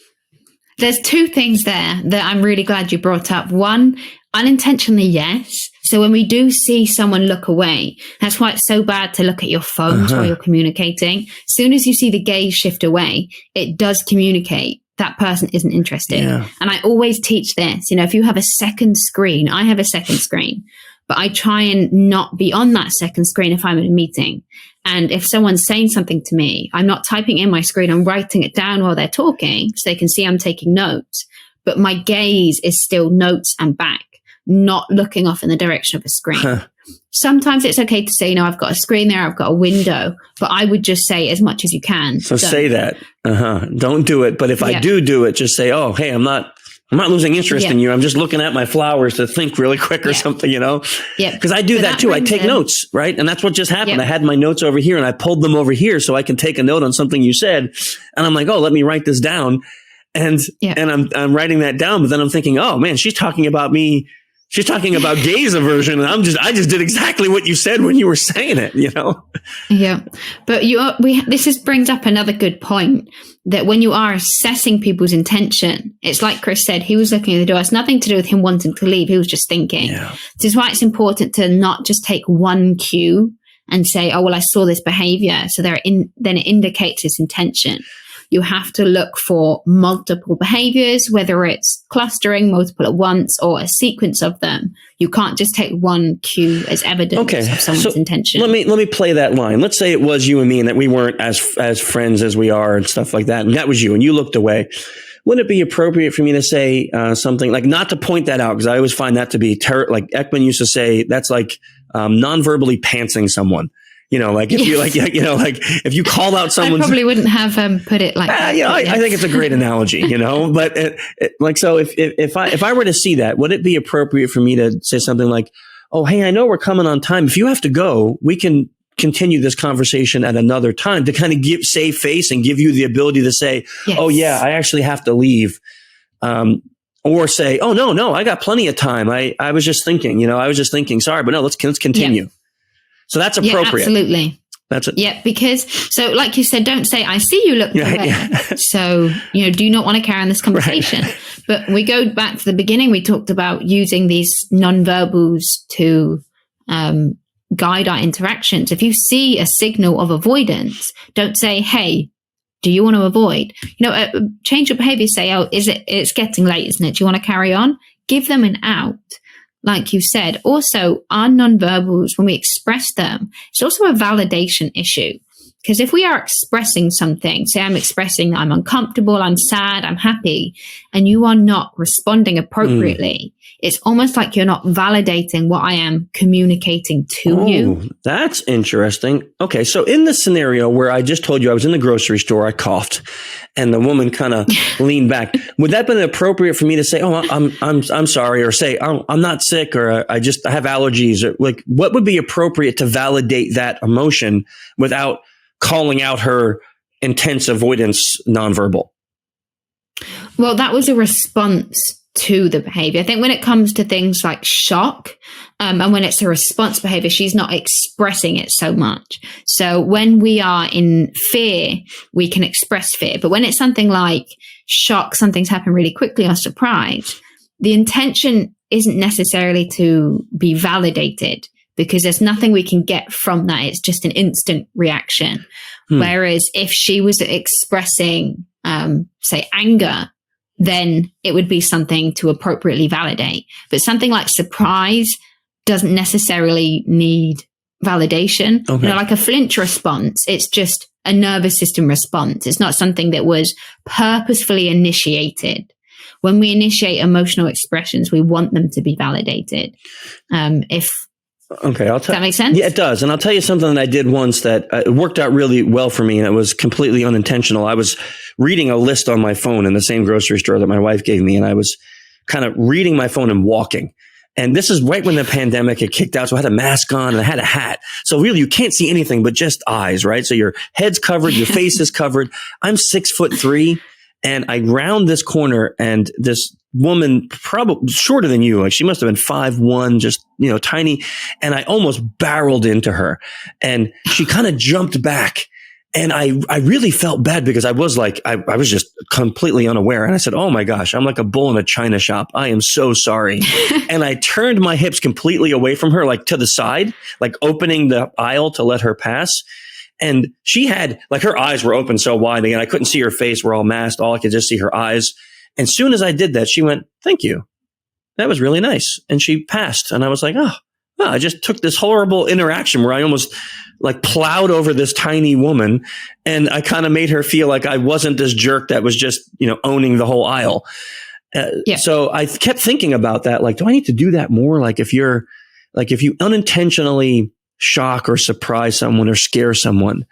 There's two things there that I'm really glad you brought up. One, unintentionally, yes. So when we do see someone look away, that's why it's so bad to look at your phones while you're communicating. As soon as you see the gaze shift away, it does communicate that person isn't interested. Yeah. And I always teach this, if you have a second screen, I have a second screen, but I try and not be on that second screen if I'm in a meeting. And if someone's saying something to me, I'm not typing in my screen, I'm writing it down while they're talking so they can see I'm taking notes. But my gaze is still notes and back, not looking off in the direction of a screen. Sometimes it's okay to say, I've got a screen there, I've got a window, but I would just say as much as you can. So say that. Don't do it. But if I do it, just say, oh, hey, I'm not losing interest in you. I'm just looking at my flowers to think really quick or something, Yeah. Because I do that too. I take notes, right? And that's what just happened. I had my notes over here and I pulled them over here so I can take a note on something you said. And I'm like, oh, let me write this down. And I'm writing that down. But then I'm thinking, oh man, she's talking about me. She's talking about gaze aversion, and I just did exactly what you said when you were saying it, Yeah, but this brings up another good point, that when you are assessing people's intention, it's like Chris said, he was looking at the door. It's nothing to do with him wanting to leave. He was just thinking. Yeah. This is why it's important to not just take one cue and say, oh, well, I saw this behavior, so then it indicates his intention. You have to look for multiple behaviors, whether it's clustering, multiple at once, or a sequence of them. You can't just take one cue as evidence of someone's intention. Let me play that line. Let's say it was you and me and that we weren't as friends as we are and stuff like that. And that was you and you looked away. Wouldn't it be appropriate for me to say something like, not to point that out, because I always find that to be like Ekman used to say, that's like non-verbally pantsing someone. Like if you if you call out someone, I probably wouldn't have put it like that. I think it's a great analogy, but so if I were to see that, would it be appropriate for me to say something like, oh, hey, I know we're coming on time. If you have to go, we can continue this conversation at another time, to kind of save face and give you the ability to say, oh yeah, I actually have to leave. Or say, oh no, I got plenty of time. I was just thinking, sorry, but no, let's continue. Yeah. So that's appropriate. Yeah, absolutely. That's it. Yeah, because so like you said, don't say, I see you look away. Yeah. So, do you not want to carry on this conversation? Right. But we go back to the beginning. We talked about using these nonverbals to guide our interactions. If you see a signal of avoidance, don't say, hey, do you want to avoid? Change your behavior. Say, oh, it's getting late, isn't it? Do you want to carry on? Give them an out. Like you said, also our nonverbals, when we express them, it's also a validation issue. Because if we are expressing something, say I'm expressing I'm uncomfortable, I'm sad, I'm happy, and you are not responding appropriately, it's almost like you're not validating what I am communicating to you. That's interesting. Okay, so in the scenario where I just told you I was in the grocery store, I coughed, and the woman kind of leaned back. Would that have been appropriate for me to say, "Oh, I'm sorry," or say, "Oh, I'm not sick," or I have allergies," or like what would be appropriate to validate that emotion without calling out her intense avoidance nonverbal? Well, that was a response to the behavior. I think when it comes to things like shock, and when it's a response behavior, she's not expressing it so much. So when we are in fear, we can express fear. But when it's something like shock, something's happened really quickly, or surprise, the intention isn't necessarily to be validated, because there's nothing we can get from that. It's just an instant reaction. Whereas if she was expressing, say, anger, then it would be something to appropriately validate. But something like surprise doesn't necessarily need validation. Okay. Like a flinch response, it's just a nervous system response. It's not something that was purposefully initiated. When we initiate emotional expressions, we want them to be validated. Okay, does that make sense? Yeah, it does. And I'll tell you something that I did once that worked out really well for me, and it was completely unintentional. I was reading a list on my phone in the same grocery store that my wife gave me, and I was kind of reading my phone and walking. And this is right when the pandemic had kicked out, so I had a mask on and I had a hat. So really, you can't see anything but just eyes, right? So your head's covered, your face is covered. I'm 6'3", and I round this corner, and this woman, probably shorter than you, like she must have been 5'1", just, tiny. And I almost barreled into her, and she kind of jumped back, And I really felt bad because I was like, I was just completely unaware. And I said, oh my gosh, I'm like a bull in a china shop. I am so sorry. And I turned my hips completely away from her, like to the side, like opening the aisle to let her pass. And she had, like, her eyes were open so wide again. I couldn't see her face. We're all masked. All I could just see her eyes. And as soon as I did that, she went, thank you. That was really nice. And she passed. And I was like, oh, I just took this horrible interaction where I almost like plowed over this tiny woman. And I kind of made her feel like I wasn't this jerk that was just, owning the whole aisle. So I kept thinking about that. Like, do I need to do that more? Like if you unintentionally shock or surprise someone or scare someone,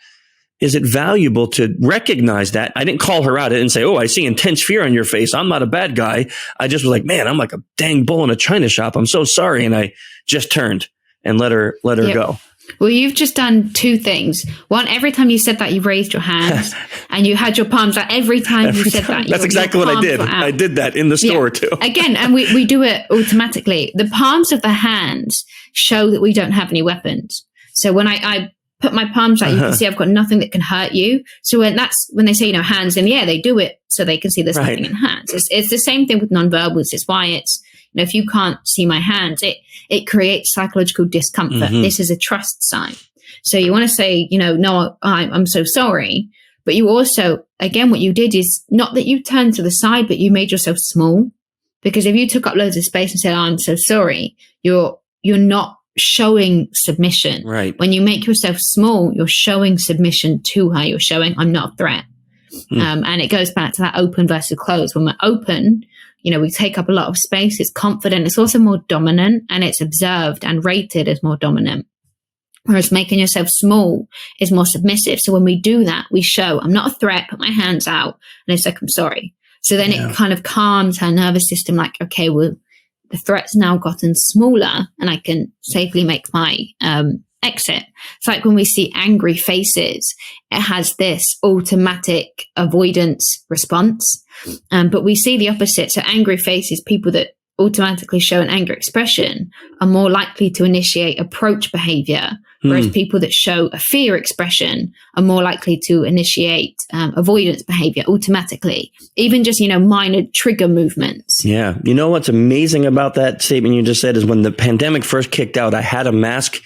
is it valuable to recognize that? I didn't call her out. I didn't say, oh, I see intense fear on your face. I'm not a bad guy. I just was like, man, I'm like a dang bull in a china shop. I'm so sorry. And I just turned and let her go. Well, you've just done two things. One, every time you said that, you raised your hands and you had your palms out. Every time you said that. That's exactly what I did. I did that in the store too. Again, and we do it automatically. The palms of the hands show that we don't have any weapons. So when I put my palms out, you can see I've got nothing that can hurt you. So when they say, hands in the air, they do it so they can see there's nothing in hands. It's the same thing with nonverbals. It's why it's, if you can't see my hands, it creates psychological discomfort. Mm-hmm. This is a trust sign. So you want to say, no, I'm so sorry. But you also, again, what you did is not that you turned to the side, but you made yourself small. Because if you took up loads of space and said, I'm so sorry, you're not showing submission. Right. When you make yourself small, you're showing submission to her. You're showing I'm not a threat. And it goes back to that open versus closed. When we're open, we take up a lot of space. It's confident. It's also more dominant, and it's observed and rated as more dominant. Whereas making yourself small is more submissive. So when we do that, we show I'm not a threat, put my hands out, and it's like, I'm sorry. So then it kind of calms her nervous system, like, okay, well, the threat's now gotten smaller and I can safely make my exit. It's like when we see angry faces, it has this automatic avoidance response. But we see the opposite. So angry faces, people that automatically show an anger expression, are more likely to initiate approach behavior, whereas people that show a fear expression are more likely to initiate avoidance behavior automatically, even just, minor trigger movements. Yeah. You know what's amazing about that statement you just said is when the pandemic first kicked out, I had a mask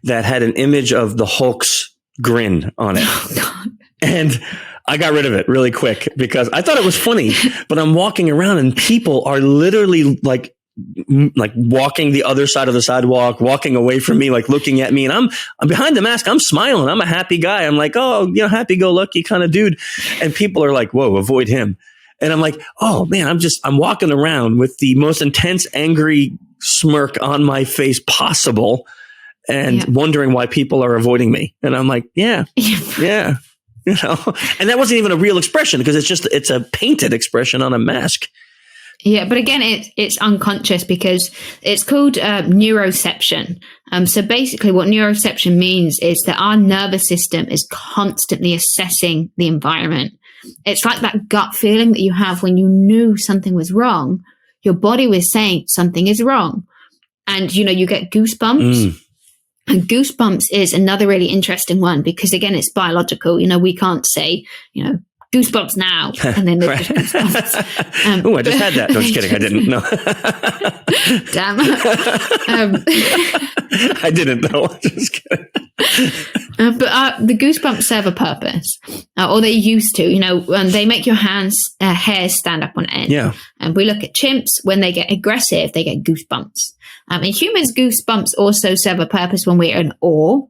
that had an image of the Hulk's grin on it. Oh, God. And I got rid of it really quick because I thought it was funny, but I'm walking around and people are literally like walking the other side of the sidewalk, walking away from me, like looking at me. And I'm behind the mask. I'm smiling. I'm a happy guy. I'm like, oh, happy go lucky kind of dude. And people are like, whoa, avoid him. And I'm like, oh man, I'm walking around with the most intense, angry smirk on my face possible and wondering why people are avoiding me. And I'm like, yeah. And that wasn't even a real expression because it's a painted expression on a mask. Yeah, but again, it's unconscious because it's called neuroception. So basically what neuroception means is that our nervous system is constantly assessing the environment. It's like that gut feeling that you have when you knew something was wrong. Your body was saying something is wrong. And, you get goosebumps. And goosebumps is another really interesting one because, again, it's biological. We can't say, goosebumps now. And then there's just goosebumps. Oh, I just had that. No, just kidding. I didn't. No. Damn. I didn't, though. Just kidding. But the goosebumps serve a purpose, or they used to. They make your hair stand up on end. Yeah. And we look at chimps, when they get aggressive, they get goosebumps. And humans, goosebumps also serve a purpose when we're in awe.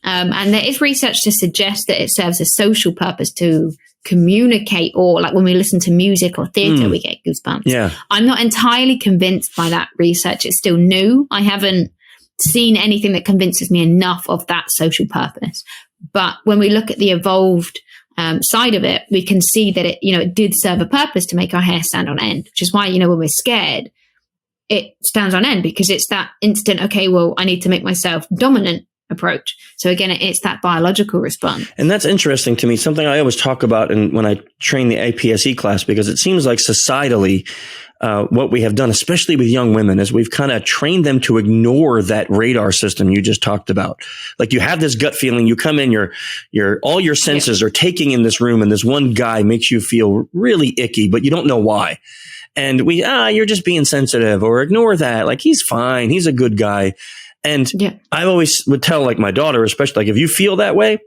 And there is research to suggest that it serves a social purpose to communicate, or like when we listen to music or theater, we get goosebumps. Yeah. I'm not entirely convinced by that research. It's still new. I haven't seen anything that convinces me enough of that social purpose. But when we look at the evolved side of it, we can see that it did serve a purpose to make our hair stand on end, which is why, when we're scared, it stands on end because it's that instant, okay, well, I need to make myself dominant approach. So again, it's that biological response. And that's interesting to me. Something I always talk about when I train the APSE class, because it seems like societally, what we have done, especially with young women, is we've kind of trained them to ignore that radar system you just talked about. Like, you have this gut feeling, you come in, all your senses are taking in this room, and this one guy makes you feel really icky, but you don't know why. And you're just being sensitive, or ignore that. Like, he's fine. He's a good guy. And I always would tell, like, my daughter, especially, like, if you feel that way,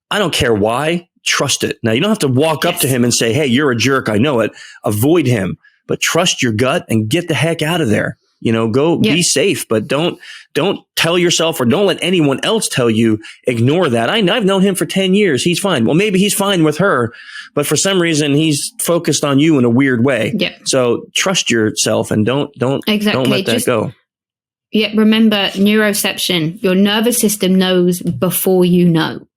I don't care why, trust it. Now, you don't have to walk up to him and say, hey, you're a jerk. I know it. Avoid him, but trust your gut and get the heck out of there. Go be safe, but don't tell yourself, or don't let anyone else tell you, ignore that. I've known him for 10 years. He's fine. Well, maybe he's fine with her, but for some reason he's focused on you in a weird way. Yeah. So trust yourself and don't let that go. Yeah, remember, neuroception, your nervous system knows before you know.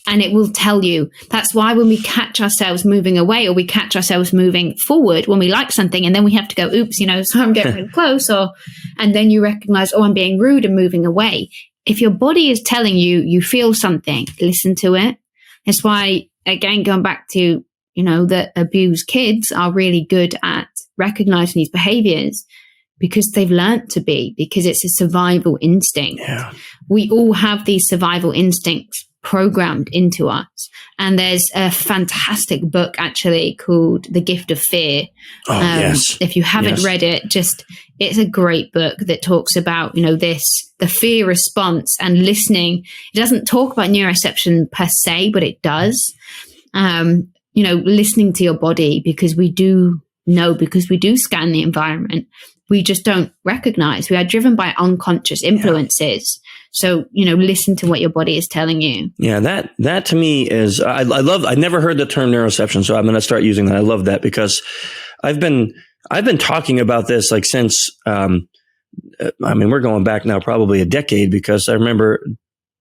And it will tell you. That's why when we catch ourselves moving away, or we catch ourselves moving forward when we like something, and then we have to go, oops, so I'm getting really close, and then you recognize, I'm being rude and moving away. If your body is telling you, you feel something, listen to it. That's why, again, going back to, that abused kids are really good at recognizing these behaviors, because they've learned to be, because it's a survival instinct. Yeah. We all have these survival instincts programmed into us. And there's a fantastic book actually called The Gift of Fear. Oh, yes. If you haven't read it, it's a great book that talks about, the fear response and listening. It doesn't talk about neuroception per se, but it does. Listening to your body, because we do know, because we do scan the environment. We just don't recognize. We are driven by unconscious influences. So, listen to what your body is telling you. Yeah, that to me is, I never heard the term neuroception, so I'm going to start using that. I love that, because I've been talking about this like since, we're going back now probably a decade, because I remember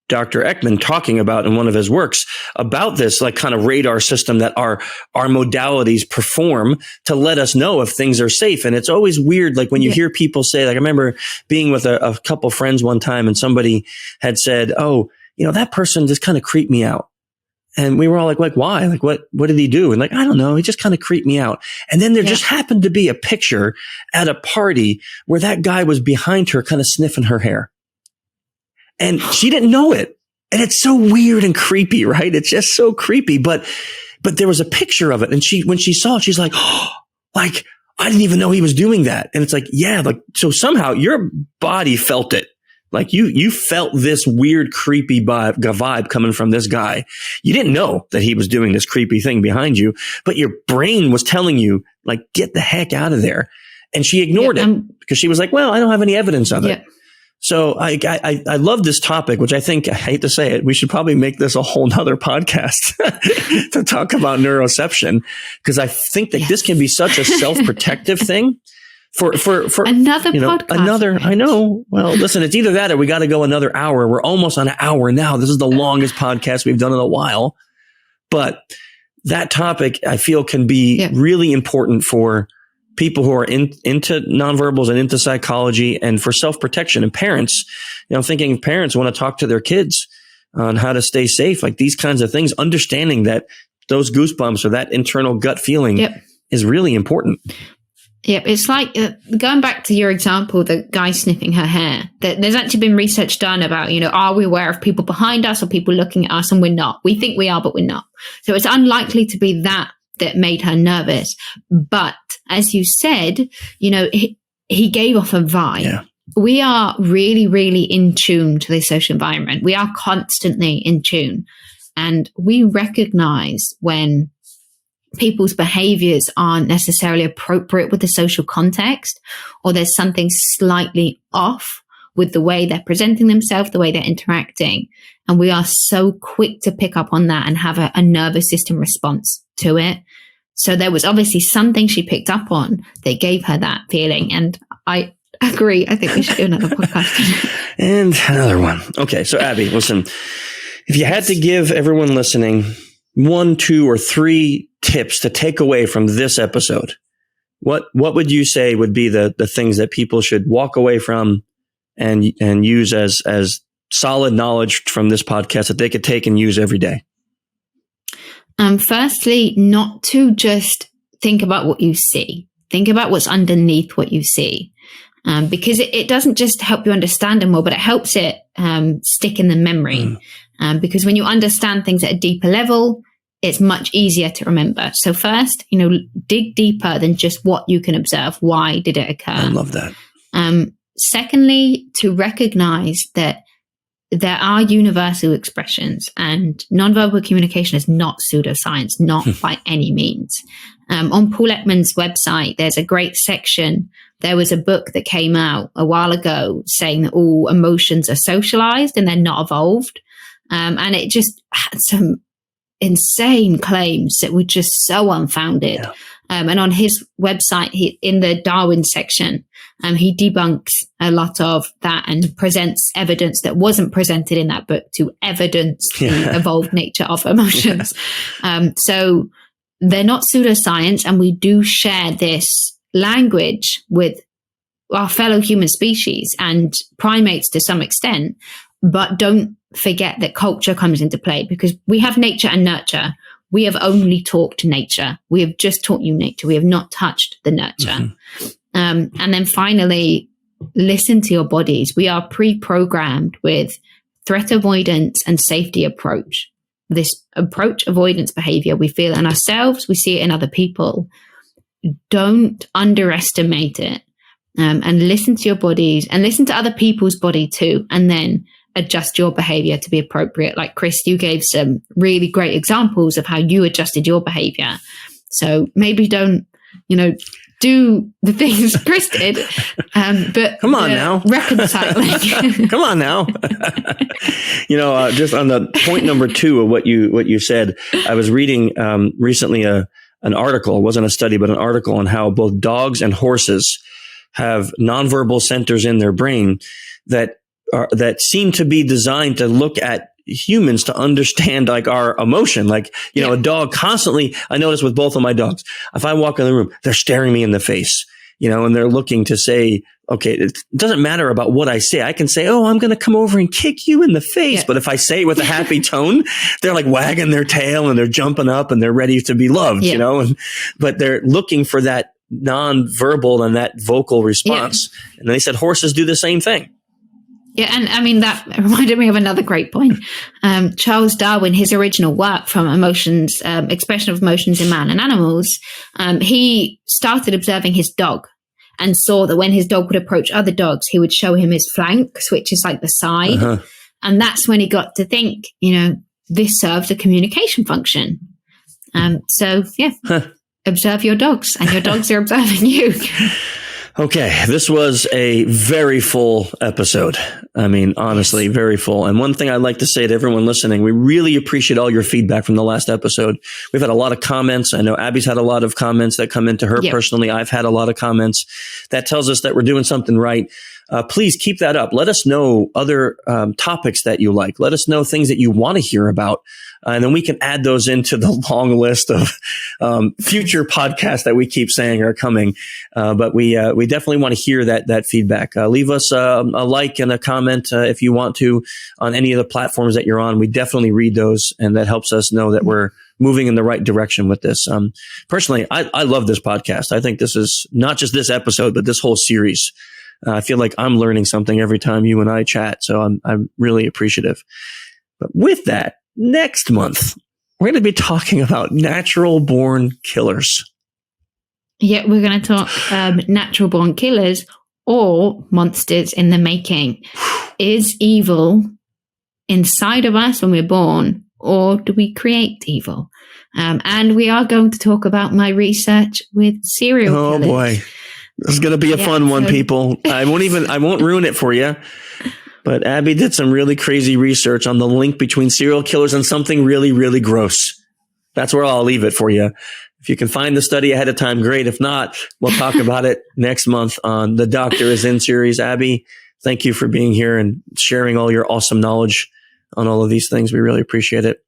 Dr. Ekman talking about in one of his works about this like kind of radar system that our modalities perform to let us know if things are safe. And it's always weird. Like when you hear people say, like, I remember being with a couple friends one time, and somebody had said, oh, that person just kind of creeped me out. And we were all like, why? Like, what did he do? And like, I don't know. He just kind of creeped me out. And then there just happened to be a picture at a party where that guy was behind her, kind of sniffing her hair. And she didn't know it. And it's so weird and creepy, right? It's just so creepy. But there was a picture of it. And when she saw it, she's like, oh, like, I didn't even know he was doing that. And it's like, so somehow your body felt it. Like you felt this weird, creepy vibe coming from this guy. You didn't know that he was doing this creepy thing behind you, but your brain was telling you, like, get the heck out of there. And she ignored it because she was like, well, I don't have any evidence of it. So I love this topic, which I hate to say it, we should probably make this a whole nother podcast to talk about neuroception, because I think that this can be such a self-protective thing for another podcast. I know. Well, listen, it's either that or we got to go another hour. We're almost on an hour now. This is the longest podcast we've done in a while, but that topic I feel can be really important for people who are into nonverbals and into psychology, and for self-protection. And parents, thinking if parents want to talk to their kids on how to stay safe, like these kinds of things, understanding that those goosebumps or that internal gut feeling is really important. Yep. It's like going back to your example, the guy sniffing her hair, there's actually been research done about, are we aware of people behind us or people looking at us? And we're not. We think we are, but we're not. So it's unlikely to be that made her nervous. But as you said, he gave off a vibe. Yeah. We are really, really in tune to the social environment. We are constantly in tune. And we recognize when people's behaviors aren't necessarily appropriate with the social context, or there's something slightly off with the way they're presenting themselves, the way they're interacting. And we are so quick to pick up on that and have a nervous system response to it. So there was obviously something she picked up on that gave her that feeling. And I agree. I think we should do another podcast. And another one. Okay. So Abbie, listen, if you had to give everyone listening 1, 2, or 3 tips to take away from this episode, what would you say would be the things that people should walk away from and use as solid knowledge from this podcast that they could take and use every day? Firstly, not to just think about what you see. Think about what's underneath what you see. Because it doesn't just help you understand them more, but it helps it stick in the memory. Because when you understand things at a deeper level, it's much easier to remember. So first, dig deeper than just what you can observe. Why did it occur? I love that. Secondly, to recognize that there are universal expressions, and nonverbal communication is not pseudoscience, not by any means. On Paul Ekman's website, there's a great section. There was a book that came out a while ago saying that all emotions are socialized and they're not evolved. And it just had some insane claims that were just so unfounded. Yeah. And on his website, in the Darwin section, he debunks a lot of that and presents evidence that wasn't presented in that book to evidence the evolved nature of emotions. So they're not pseudoscience, and we do share this language with our fellow human species and primates to some extent, but don't forget that culture comes into play, because we have nature and nurture. We have only talked to nature. We have just taught you nature. We have not touched the nurture. And then finally, listen to your bodies. We are pre-programmed with threat avoidance and safety approach. This approach avoidance behavior we feel in ourselves, we see it in other people. Don't underestimate it, and listen to your bodies and listen to other people's body too. And then adjust your behavior to be appropriate. Like Chris, you gave some really great examples of how you adjusted your behavior. So maybe don't, do the things Chris did, but come on now, reconciling. Come on now. Just on the point number 2 of what you said, I was reading recently an article. It wasn't a study, but an article on how both dogs and horses have nonverbal centers in their brain that seem to be designed to look at humans to understand like our emotion. Like, a dog constantly, I notice with both of my dogs, if I walk in the room, they're staring me in the face, and they're looking to say, okay, it doesn't matter about what I say. I can say, oh, I'm going to come over and kick you in the face. Yeah. But if I say it with a happy tone, they're like wagging their tail and they're jumping up and they're ready to be loved, but they're looking for that nonverbal and that vocal response. Yeah. And they said horses do the same thing. Yeah, and I mean, that reminded me of another great point. Charles Darwin, his original work from emotions, expression of emotions in man and animals, he started observing his dog and saw that when his dog would approach other dogs, he would show him his flanks, which is like the side. Uh-huh. And that's when he got to think, this serves a communication function. Observe your dogs, and your dogs are observing you. Okay, this was a very full episode. I mean, honestly, very full. And one thing I'd like to say to everyone listening, we really appreciate all your feedback from the last episode. We've had a lot of comments. I know Abbie's had a lot of comments that come into her personally. I've had a lot of comments. That tells us that we're doing something right. Please keep that up. Let us know other topics that you like. Let us know things that you want to hear about. And then we can add those into the long list of future podcasts that we keep saying are coming. But we definitely want to hear that feedback. Leave us a like and a comment if you want to on any of the platforms that you're on. We definitely read those, and that helps us know that we're moving in the right direction with this. Personally, I love this podcast. I think this is not just this episode, but this whole series. I feel like I'm learning something every time you and I chat. So I'm really appreciative. But with that, next month, we're going to be talking about natural born killers. Yeah, we're going to talk natural born killers or monsters in the making. Is evil inside of us when we're born, or do we create evil? And we are going to talk about my research with serial killers. Oh boy. This is going to be a fun one, people. I won't ruin it for you. But Abbie did some really crazy research on the link between serial killers and something really, really gross. That's where I'll leave it for you. If you can find the study ahead of time, great. If not, we'll talk about it next month on the Doctor is In series. Abbie, thank you for being here and sharing all your awesome knowledge on all of these things. We really appreciate it.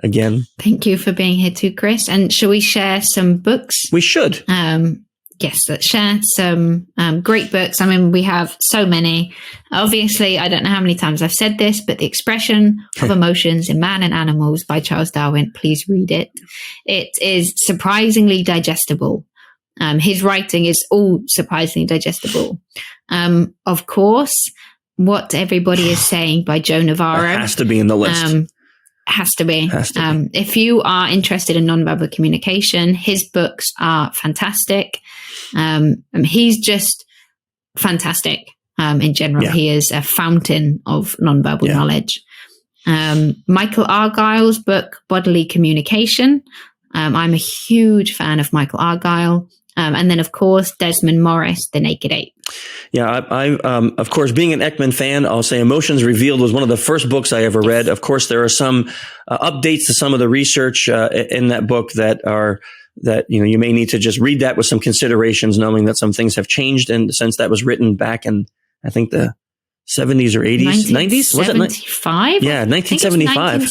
Again. Thank you for being here too, Chris. And shall we share some books? We should. yes, let's share some great books. I mean, we have so many. Obviously, I don't know how many times I've said this, but The Expression of Emotions in Man and Animals by Charles Darwin. Please read it. It is surprisingly digestible. His writing is all surprisingly digestible. Of course, What Everybody is Saying by Joe Navarro. That has to be in the list. Has to be. If you are interested in nonverbal communication, his books are fantastic. He's just fantastic in general. Yeah. He is a fountain of nonverbal knowledge. Michael Argyle's book, Bodily Communication. I'm a huge fan of Michael Argyle. And then, of course, Desmond Morris, The Naked Ape. Yeah, I of course, being an Ekman fan, I'll say Emotions Revealed was one of the first books I ever read. Of course, there are some updates to some of the research in that book that you may need to just read that with some considerations, knowing that some things have changed. And since that was written back in, I think, the 70s or 80s, 90s? Was it 75? Yeah, 1975.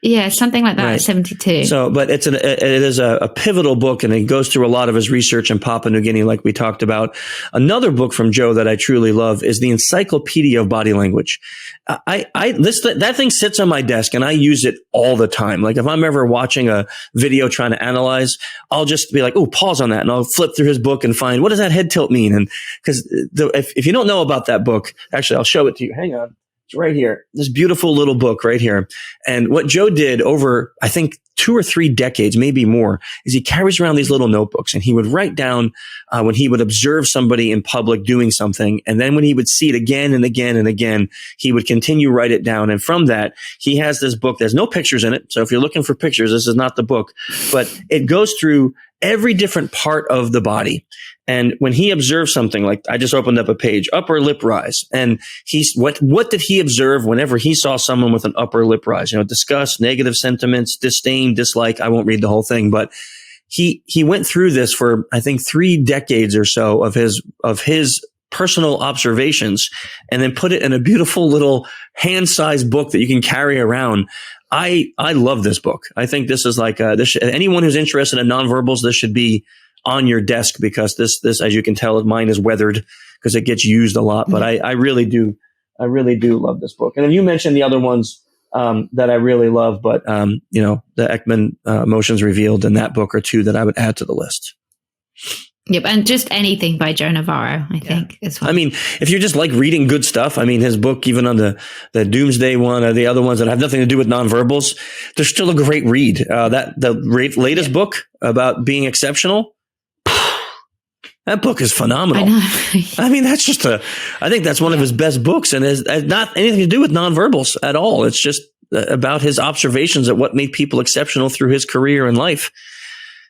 Yeah, something like that, right. 72. So, but it is a pivotal book, and it goes through a lot of his research in Papua New Guinea, like we talked about. Another book from Joe that I truly love is the Encyclopedia of Body Language. That thing sits on my desk, and I use it all the time. Like if I'm ever watching a video trying to analyze, I'll just be like, "Oh, pause on that," and I'll flip through his book and find what does that head tilt mean. And because if you don't know about that book, actually, I'll show it to you. Hang on. Right here, this beautiful little book right here. And what Joe did over, I think, 2 or 3 decades, maybe more, is he carries around these little notebooks, and he would write down when he would observe somebody in public doing something. And then when he would see it again and again and again, he would continue write it down. And from that, he has this book. There's no pictures in it. So if you're looking for pictures, this is not the book, but it goes through every different part of the body. And when he observes something, like I just opened up a page, upper lip rise, and what did he observe whenever he saw someone with an upper lip rise? Disgust, negative sentiments, disdain, dislike. I won't read the whole thing, but he went through this for, I think, 3 decades or so of his personal observations, and then put it in a beautiful little hand-sized book that you can carry around. I love this book. I think this is like anyone who's interested in nonverbals, this should be on your desk, because this, as you can tell, mine is weathered because it gets used a lot. But I really do love this book. And then you mentioned the other ones that I really love, but the Ekman Emotions Revealed and that book are 2 that I would add to the list. Yep, and just anything by Joe Navarro, I think, as well. I mean, if you just like reading good stuff, I mean, his book, even on the Doomsday one or the other ones that have nothing to do with nonverbals, they're still a great read. The latest book about being exceptional, that book is phenomenal. I mean, I think that's one of his best books, and has not anything to do with nonverbals at all. It's just about his observations at what made people exceptional through his career and life.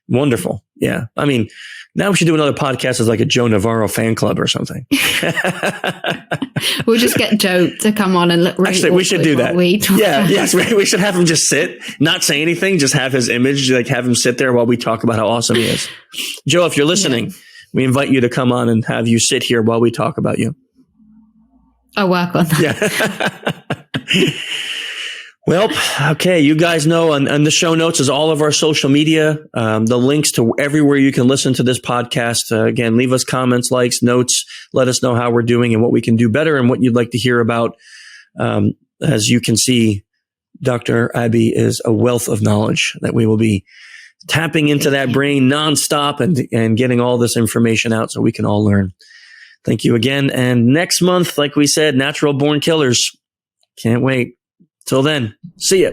Wonderful. Yeah. I mean, now we should do another podcast as like a Joe Navarro fan club or something. We'll just get Joe to come on and actually, we should do that. Yes, we should have him just sit, not say anything, just have his image, like have him sit there while we talk about how awesome he is. Joe, if you're listening, we invite you to come on and have you sit here while we talk about you. I'll work on that. Yeah. Well, okay. You guys know, and the show notes is all of our social media, the links to everywhere you can listen to this podcast. Again, leave us comments, likes, notes. Let us know how we're doing and what we can do better and what you'd like to hear about. As you can see, Dr. Abbie is a wealth of knowledge that we will be tapping into that brain nonstop and getting all this information out so we can all learn. Thank you again. And next month, like we said, Natural Born Killers. Can't wait. Till then, see ya.